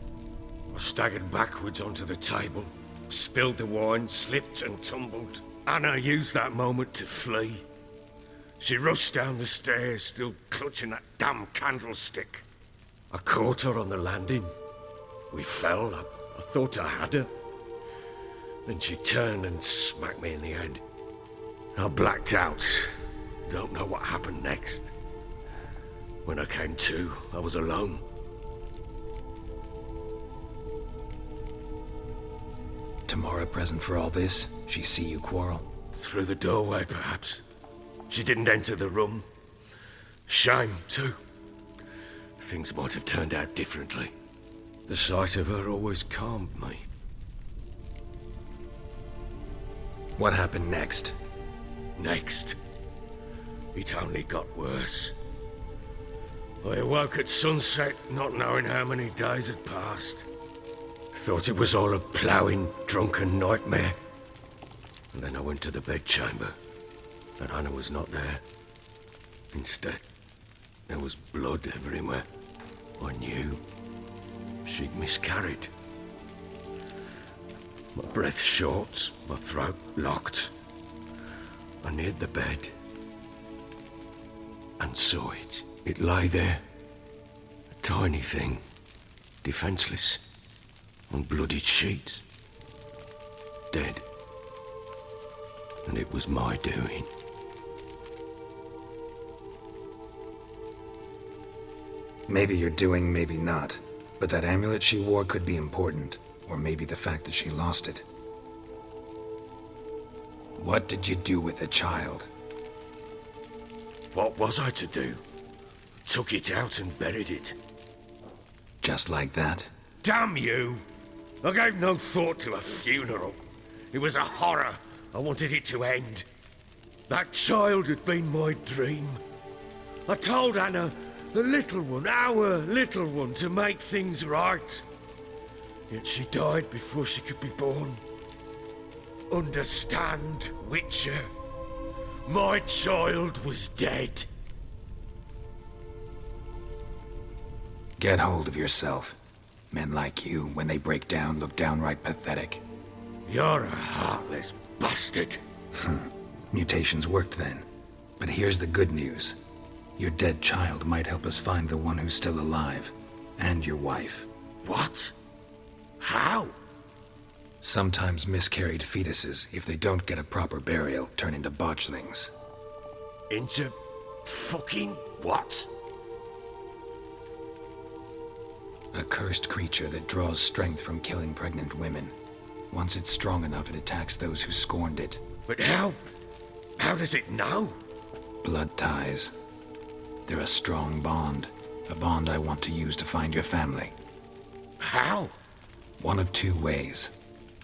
I staggered backwards onto the table, spilled the wine, slipped and tumbled. Anna used that moment to flee. She rushed down the stairs, still clutching that damn candlestick. I caught her on the landing. We fell. I thought I had her. Then she turned and smacked me in the head. I blacked out. Don't know what happened next. When I came to, I was alone. Tamara present for all this? She see you quarrel? Through the doorway, perhaps. She didn't enter the room. Shame, too. Things might have turned out differently. The sight of her always calmed me. What happened next? Next, it only got worse. I awoke at sunset, not knowing how many days had passed. Thought it was all a ploughing, drunken nightmare. And then I went to the bedchamber, but Anna was not there. Instead, there was blood everywhere. I knew she'd miscarried. My breath short, my throat locked. I neared the bed and saw it. It lay there, a tiny thing, defenseless, on bloodied sheets, dead. And it was my doing. Maybe you're doing, maybe not. But that amulet she wore could be important. Or maybe the fact that she lost it. What did you do with the child? What was I to do? Took it out and buried it. Just like that? Damn you! I gave no thought to a funeral. It was a horror. I wanted it to end. That child had been my dream. I told Anna, the little one, our little one, to make things right. Yet she died before she could be born. Understand, Witcher? My child was dead. Get hold of yourself. Men like you, when they break down, look downright pathetic. You're a heartless bastard. Mutations worked then. But here's the good news. Your dead child might help us find the one who's still alive. And your wife. What? How? Sometimes miscarried fetuses, if they don't get a proper burial, turn into botchlings. Into fucking what? A cursed creature that draws strength from killing pregnant women. Once it's strong enough, it attacks those who scorned it. But how? How does it know? Blood ties. They're a strong bond. A bond I want to use to find your family. How? One of two ways.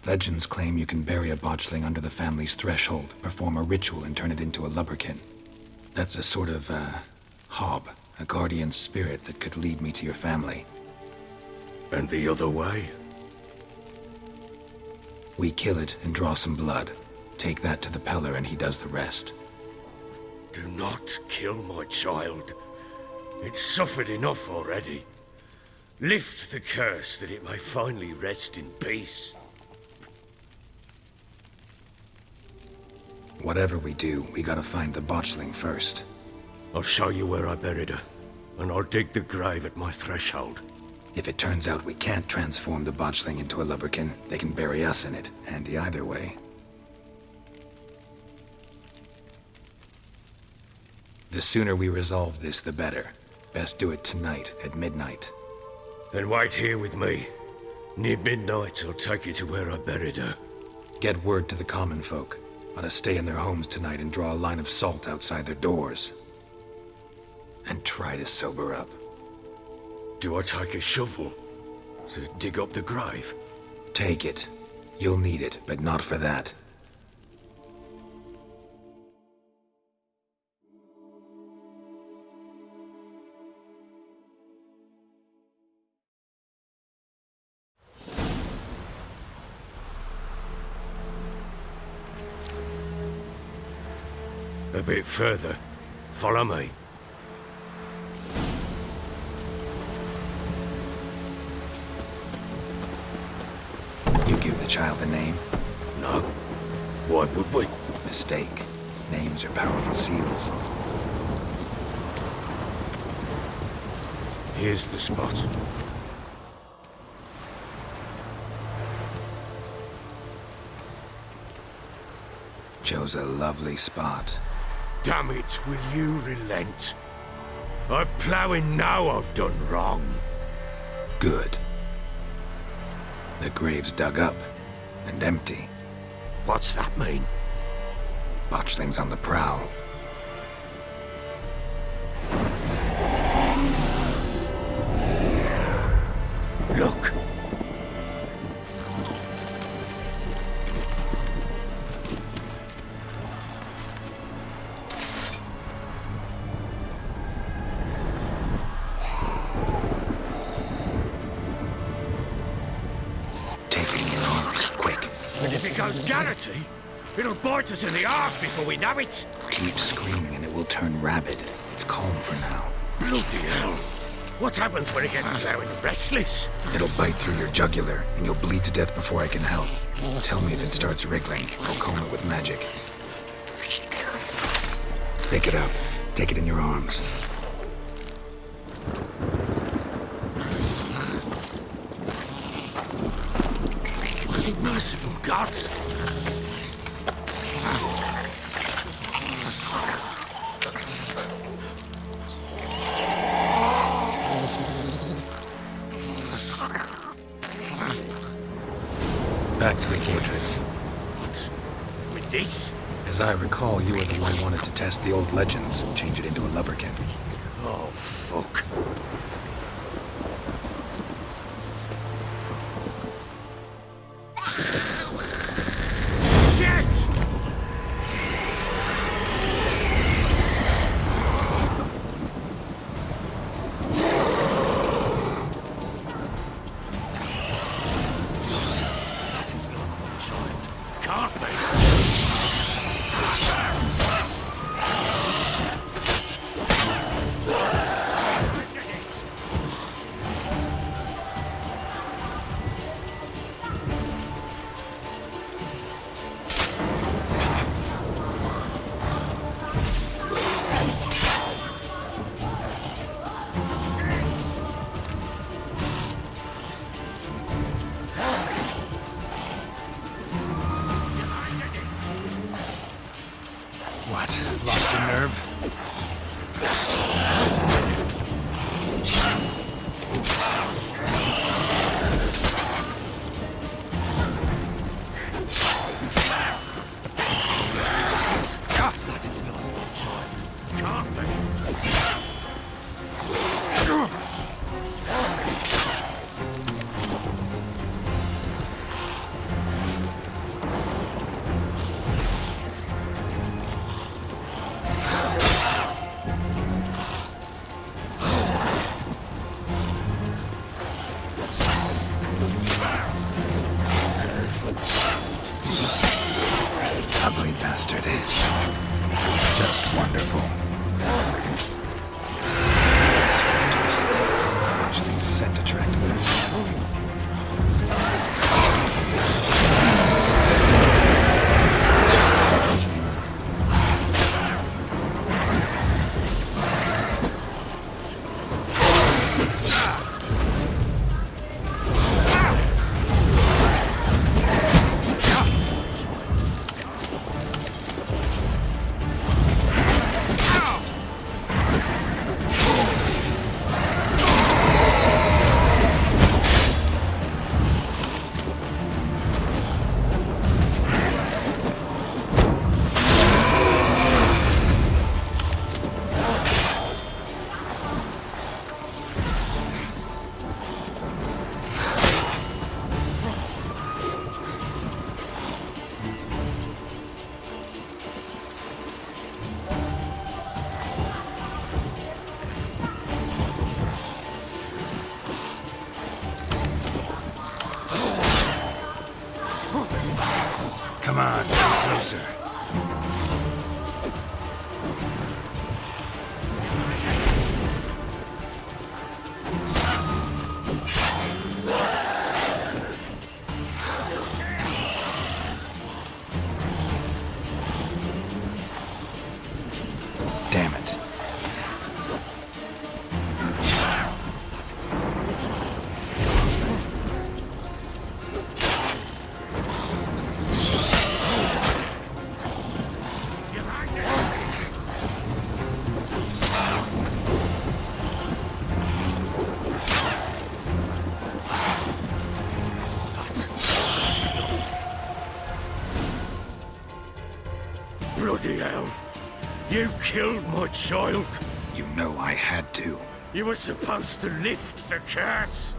Legends claim you can bury a botchling under the family's threshold, perform a ritual, and turn it into a lubberkin. That's a sort of, hob, a guardian spirit that could lead me to your family. And the other way? We kill it and draw some blood. Take that to the Peller and he does the rest. Do not kill my child. It's suffered enough already. Lift the curse that it may finally rest in peace. Whatever we do, we gotta find the botchling first. I'll show you where I buried her, and I'll dig the grave at my threshold. If it turns out we can't transform the botchling into a lubberkin, they can bury us in it. Handy either way. The sooner we resolve this, the better. Best do it tonight, at midnight. Then wait here with me. Near midnight, I'll take you to where I buried her. Get word to the common folk. Ought to stay in their homes tonight and draw a line of salt outside their doors. And try to sober up. Do I take a shovel to dig up the grave? Take it. You'll need it, but not for that. A bit further. Follow me. You give the child a name? No. Why would we? Mistake. Names are powerful seals. Here's the spot. Chose a lovely spot. Damn it, will you relent? I'm ploughing now I've done wrong. Good. The grave's dug up, and empty. What's that mean? Botchlings on the prowl. Look! Take it in your arms, quick. And if it goes Garrity, it'll bite us in the arse before we know it. Keep screaming and it will turn rabid. It's calm for now. Bloody hell. What happens when it gets plowing restless? It'll bite through your jugular, and you'll bleed to death before I can help. Tell me if it starts wriggling. I'll calm it with magic. Pick it up. Take it in your arms. Merciful gods! Back to the fortress. What? With this? As I recall, you were the one who wanted to test the old legends, change it into a lubberkin. Oh, fuck. Shit! That is not my child. Can't be. What? Lost your nerve? That is not my child. Can't be. Ugly bastard. Just wonderful. Specters. Watchling scent attracted them. hell! You killed my child! You know I had to. You were supposed to lift the curse!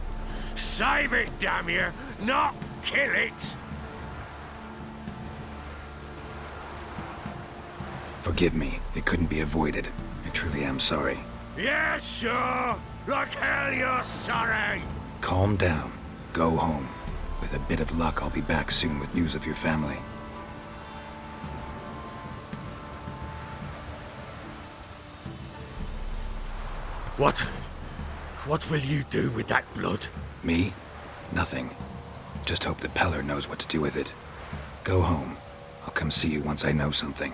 Save it, damn you! Not kill it! Forgive me. It couldn't be avoided. I truly am sorry. Yeah, sure! Like hell you're sorry! Calm down. Go home. With a bit of luck, I'll be back soon with news of your family. What will you do with that blood? Me? Nothing. Just hope that Peller knows what to do with it. Go home. I'll come see you once I know something.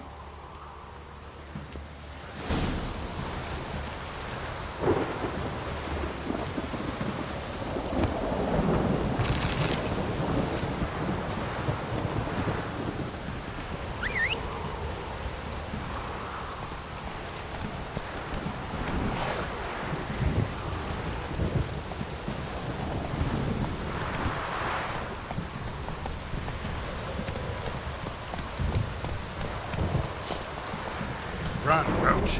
Run, Roach.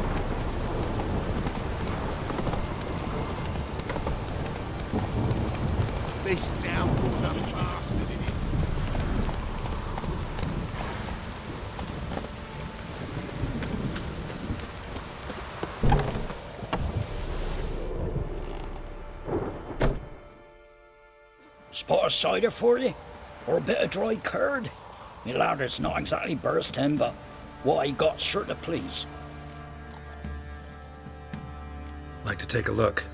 This downpour's a bastard, in it. Spot of cider for you? Or a bit of dry curd? Me lad, it's not exactly bursting, but what I got's sure to please. Like to take a look.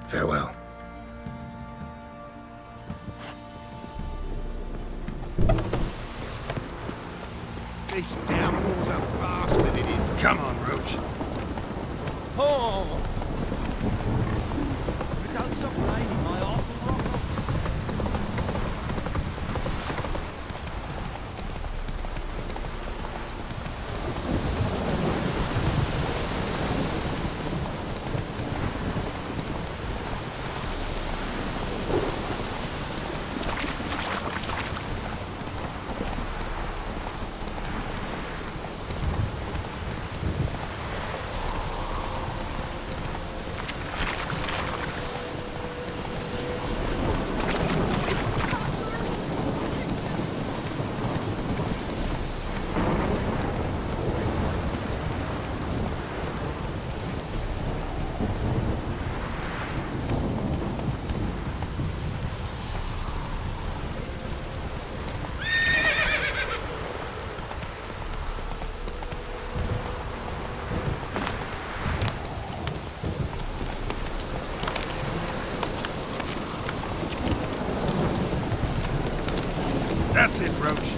Farewell. This downpour's a bastard, it is. Come on, Roach. Oh! It don't stop raining, my arse will rot off. That's it, Roach.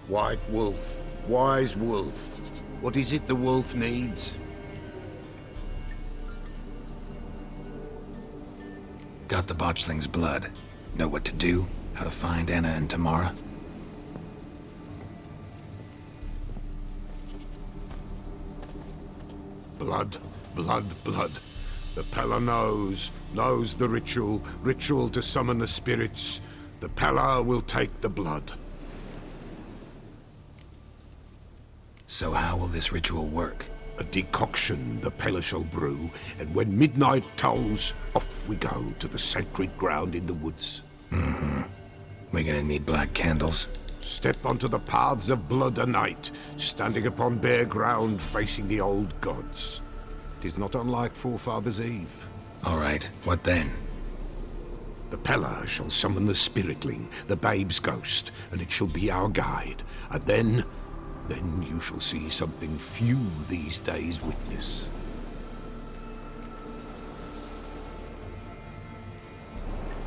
White wolf, wise wolf. What is it the wolf needs? Got the botchling's blood. Know what to do? How to find Anna and Tamara? Blood, blood, blood. The Peller knows the ritual to summon the spirits. The Peller will take the blood. So how will this ritual work? A decoction the Peller shall brew, and when midnight tolls, off we go to the sacred ground in the woods. Mm-hmm. We're gonna need black candles. Step onto the paths of blood a night, standing upon bare ground facing the old gods. It is not unlike Forefathers' Eve. All right, what then? The Pella shall summon the spiritling, the babe's ghost, and it shall be our guide. And then you shall see something few these days witness.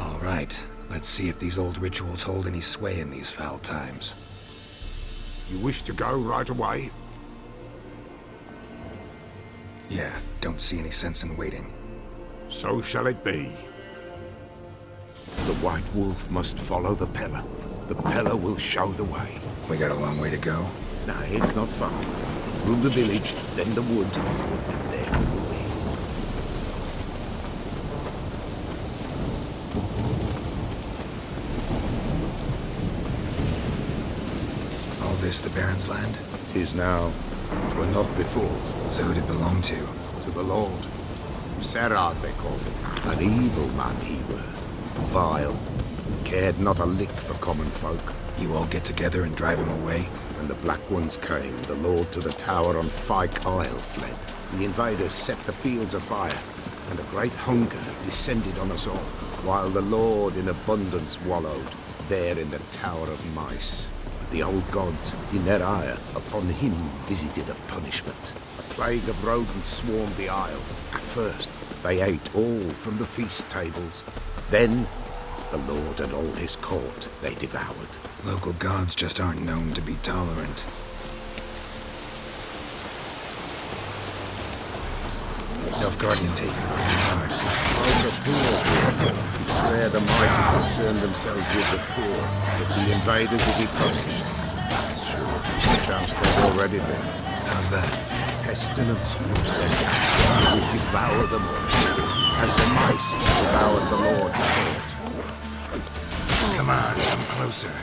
All right, let's see if these old rituals hold any sway in these foul times. You wish to go right away? Yeah, don't see any sense in waiting. So shall it be. The White Wolf must follow the Pella. The Pella will show the way. We got a long way to go. Nah, it's not far. Through the village, then the wood, and there we will be. All this the Baron's land? 'Tis now. 'Twere not before. So who did it belong to? To the Lord. Serad, they called him. An evil man he were. Vile. Cared not a lick for common folk. You all get together and drive him away? When the Black Ones came, the Lord to the tower on Fyke Isle fled. The invaders set the fields afire, and a great hunger descended on us all, while the Lord in abundance wallowed, there in the Tower of Mice. But the old gods, in their ire, upon him visited a punishment. A plague of rodents swarmed the isle. At first, they ate all from the feast tables. Then, the Lord and all his court they devoured. Local gods just aren't known to be tolerant. Nilfgaardians hate you pretty hard. Oh, the poor. It's there the mighty concern themselves with the poor, but the invaders will be punished. That's sure. Perchance they've already been. How's that? Pestilence knows their jack. Will devour them all, as the mice devoured the Lord's court. Come on, come closer.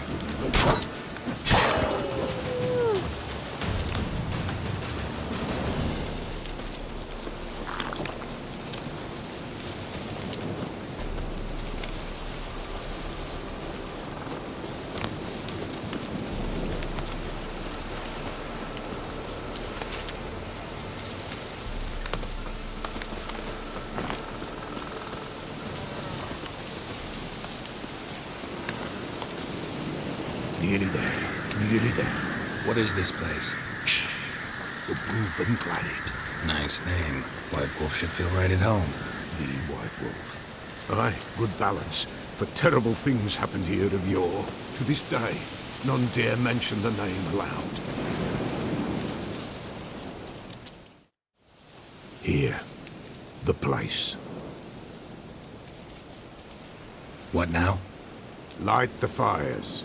Nearly there. Nearly there. What is this place? Shh. The Wolven Glade. Nice name. White Wolf should feel right at home. The White Wolf. Aye, good balance. For terrible things happened here of yore. To this day, none dare mention the name aloud. Here. The place. What now? Light the fires.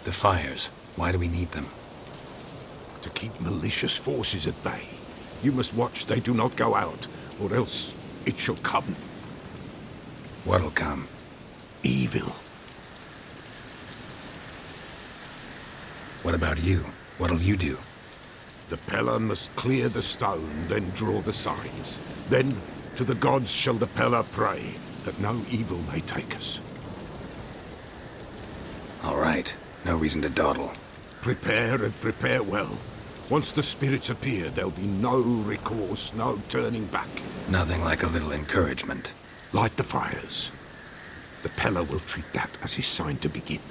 The fires. Why do we need them? To keep malicious forces at bay. You must watch they do not go out, or else it shall come. What'll come? Evil. What about you? What'll you do? The Pella must clear the stone, then draw the signs. Then to the gods shall the Pella pray, that no evil may take us. All right. No reason to dawdle. Prepare and prepare well. Once the spirits appear, there'll be no recourse, no turning back. Nothing like a little encouragement. Light the fires. The Pella will treat that as his sign to begin.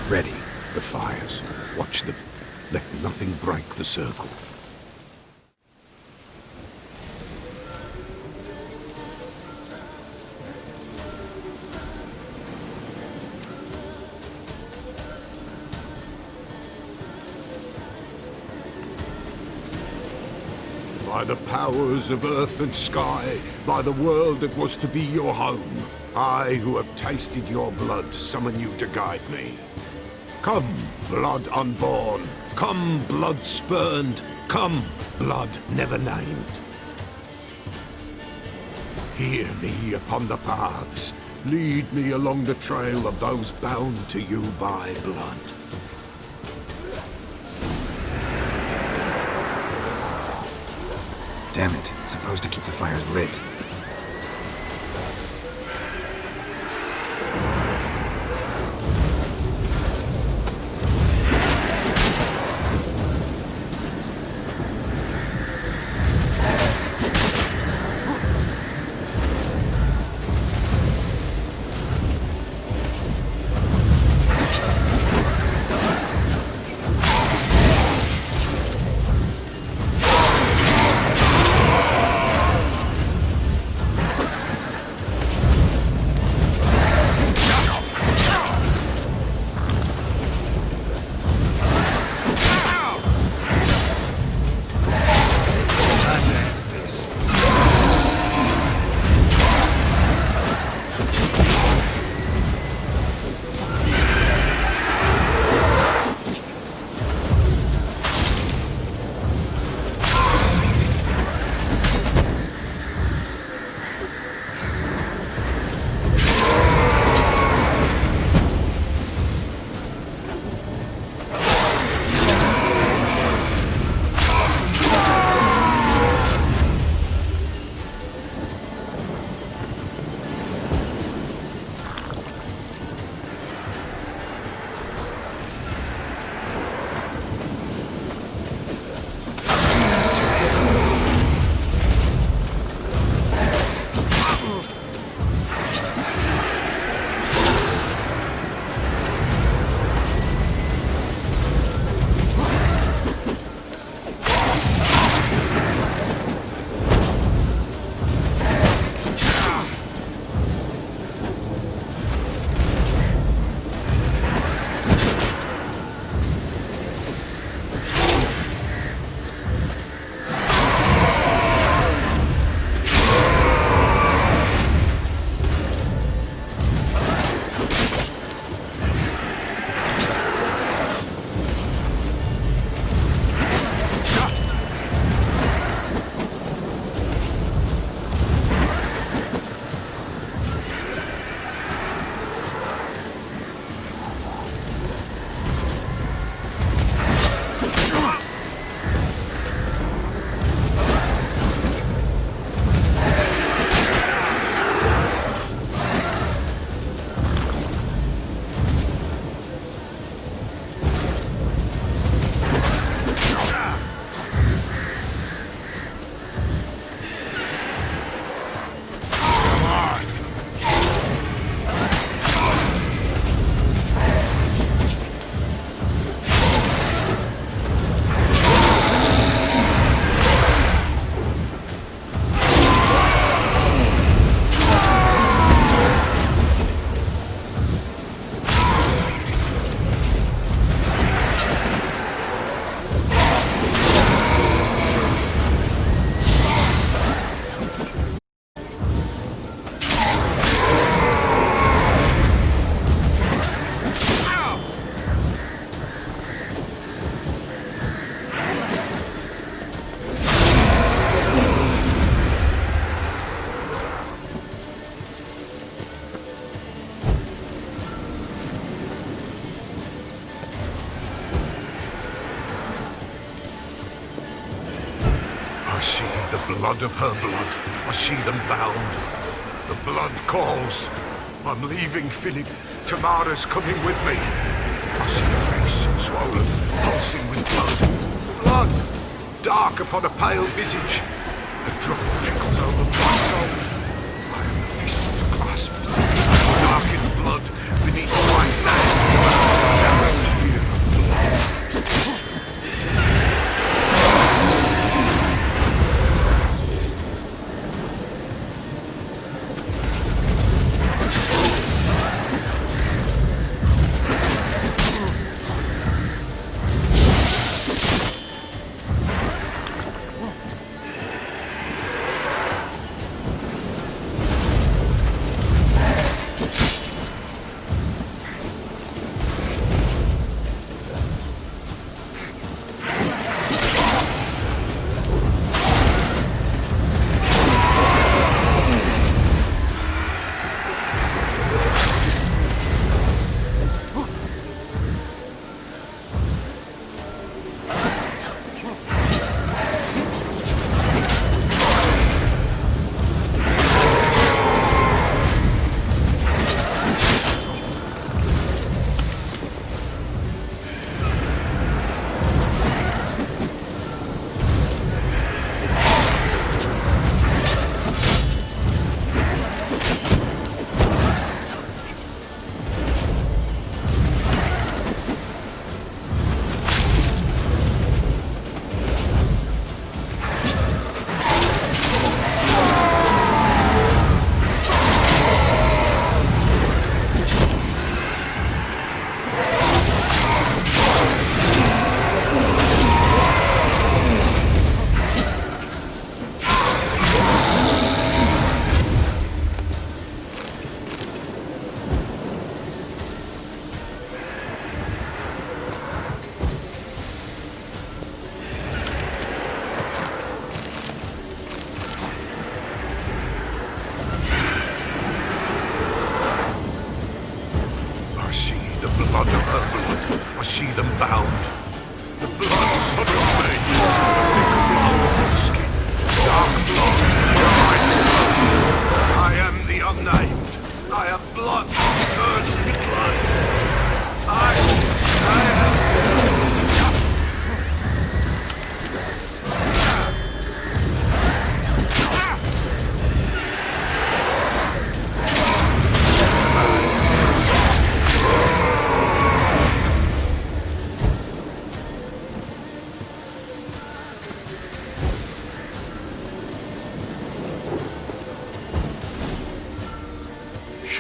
Ready. The fires. Watch them. Let nothing break the circle. By the powers of earth and sky, by the world that was to be your home, I, who have tasted your blood, summon you to guide me. Come, blood unborn. Come, blood spurned. Come, blood never named. Hear me upon the paths. Lead me along the trail of those bound to you by blood. Damn it, supposed to keep the fires lit. I see the blood of her blood. I see them bound. The blood calls. I'm leaving, Philip. Tamara's coming with me. I see a face swollen, pulsing with blood. Blood! Dark upon a pale visage. The drop trickles over black gold. I am the fist clasped. Dark in blood beneath white land. There is tear of blood.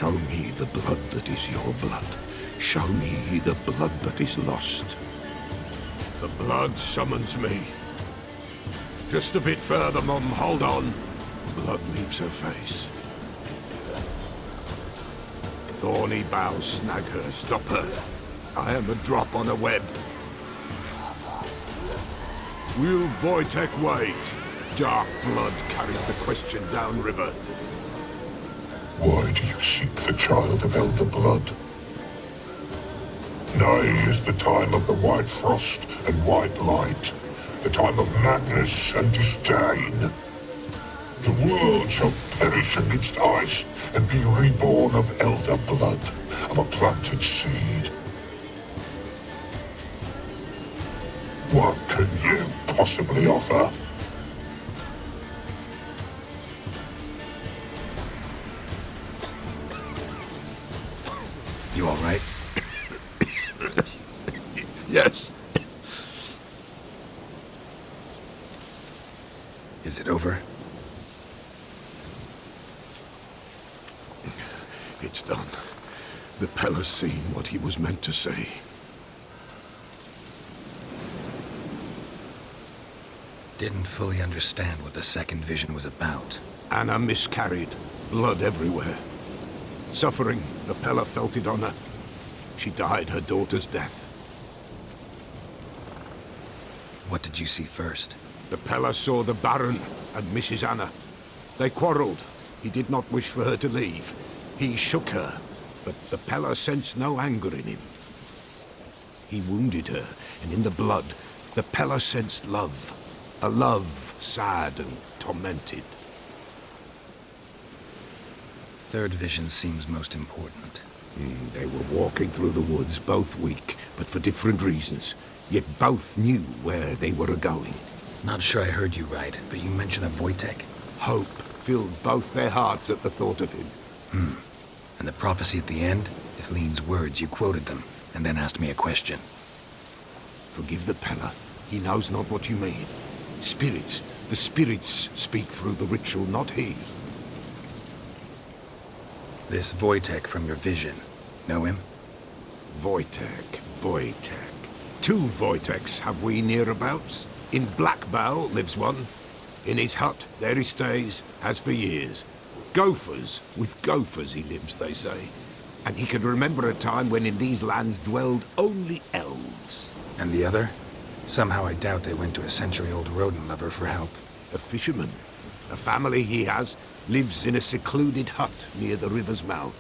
Show me the blood that is your blood. Show me the blood that is lost. The blood summons me. Just a bit further, Mum. Hold on. Blood leaves her face. Thorny boughs snag her. Stop her. I am a drop on a web. Will Wojtek wait? Dark blood carries the question downriver. Why do you seek the child of Elder Blood? Nigh is the time of the white frost and white light, the time of madness and disdain. The world shall perish amidst ice and be reborn of Elder Blood, of a planted seed. What can you possibly offer? You all right? Yes. Is it over? It's done. The Pella's seen what he was meant to see. Didn't fully understand what the second vision was about. Anna miscarried. Blood everywhere. Suffering, the Pella felt it on her. She died her daughter's death. What did you see first? The Pella saw the Baron and Mrs. Anna. They quarreled. He did not wish for her to leave. He shook her, but the Pella sensed no anger in him. He wounded her, and in the blood, the Pella sensed love. A love sad and tormented. Third vision seems most important. They were walking through the woods, both weak, but for different reasons. Yet both knew where they were going. Not sure I heard you right, but you mentioned a Wojtek. Hope filled both their hearts at the thought of him. And the prophecy at the end? If Lean's words, you quoted them, and then asked me a question. Forgive the Pella. He knows not what you mean. Spirits. The spirits speak through the ritual, not he. This Wojtek from your vision. Know him? Wojtek. Two Wojteks have we nearabouts. In Blackbow lives one. In his hut, there he stays, has for years. Gophers, with gophers he lives, they say. And he can remember a time when in these lands dwelled only elves. And the other? Somehow I doubt they went to a century-old rodent lover for help. A fisherman. A family he has lives in a secluded hut near the river's mouth.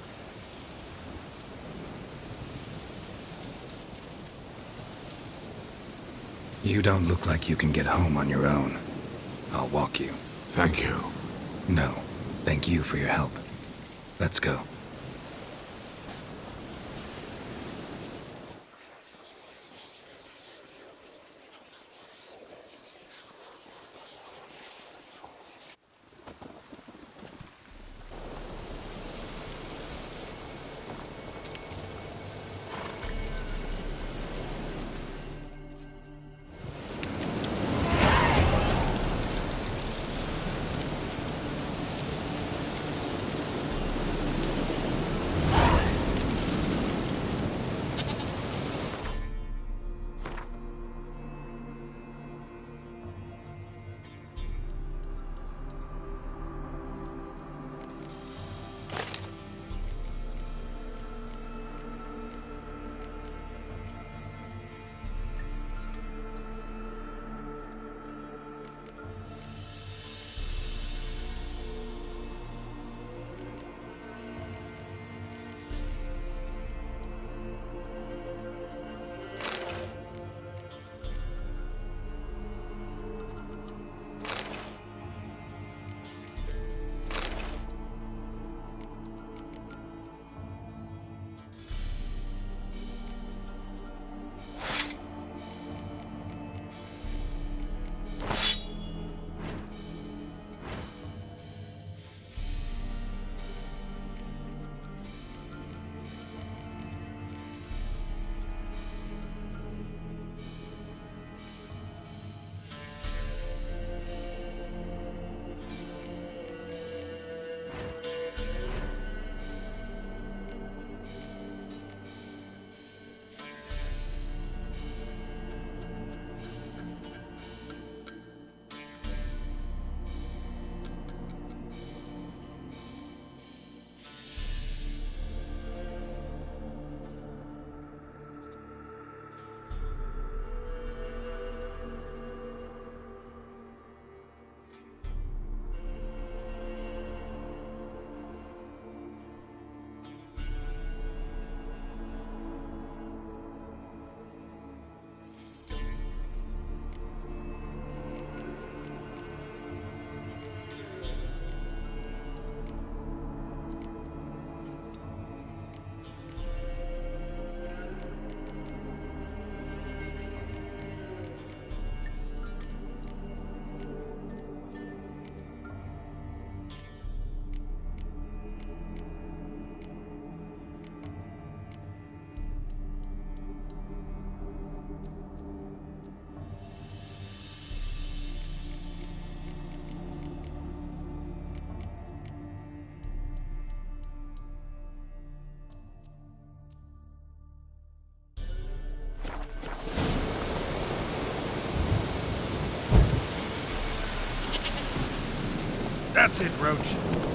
You don't look like you can get home on your own. I'll walk you. Thank you. No, thank you for your help. Let's go. That's it, Roach.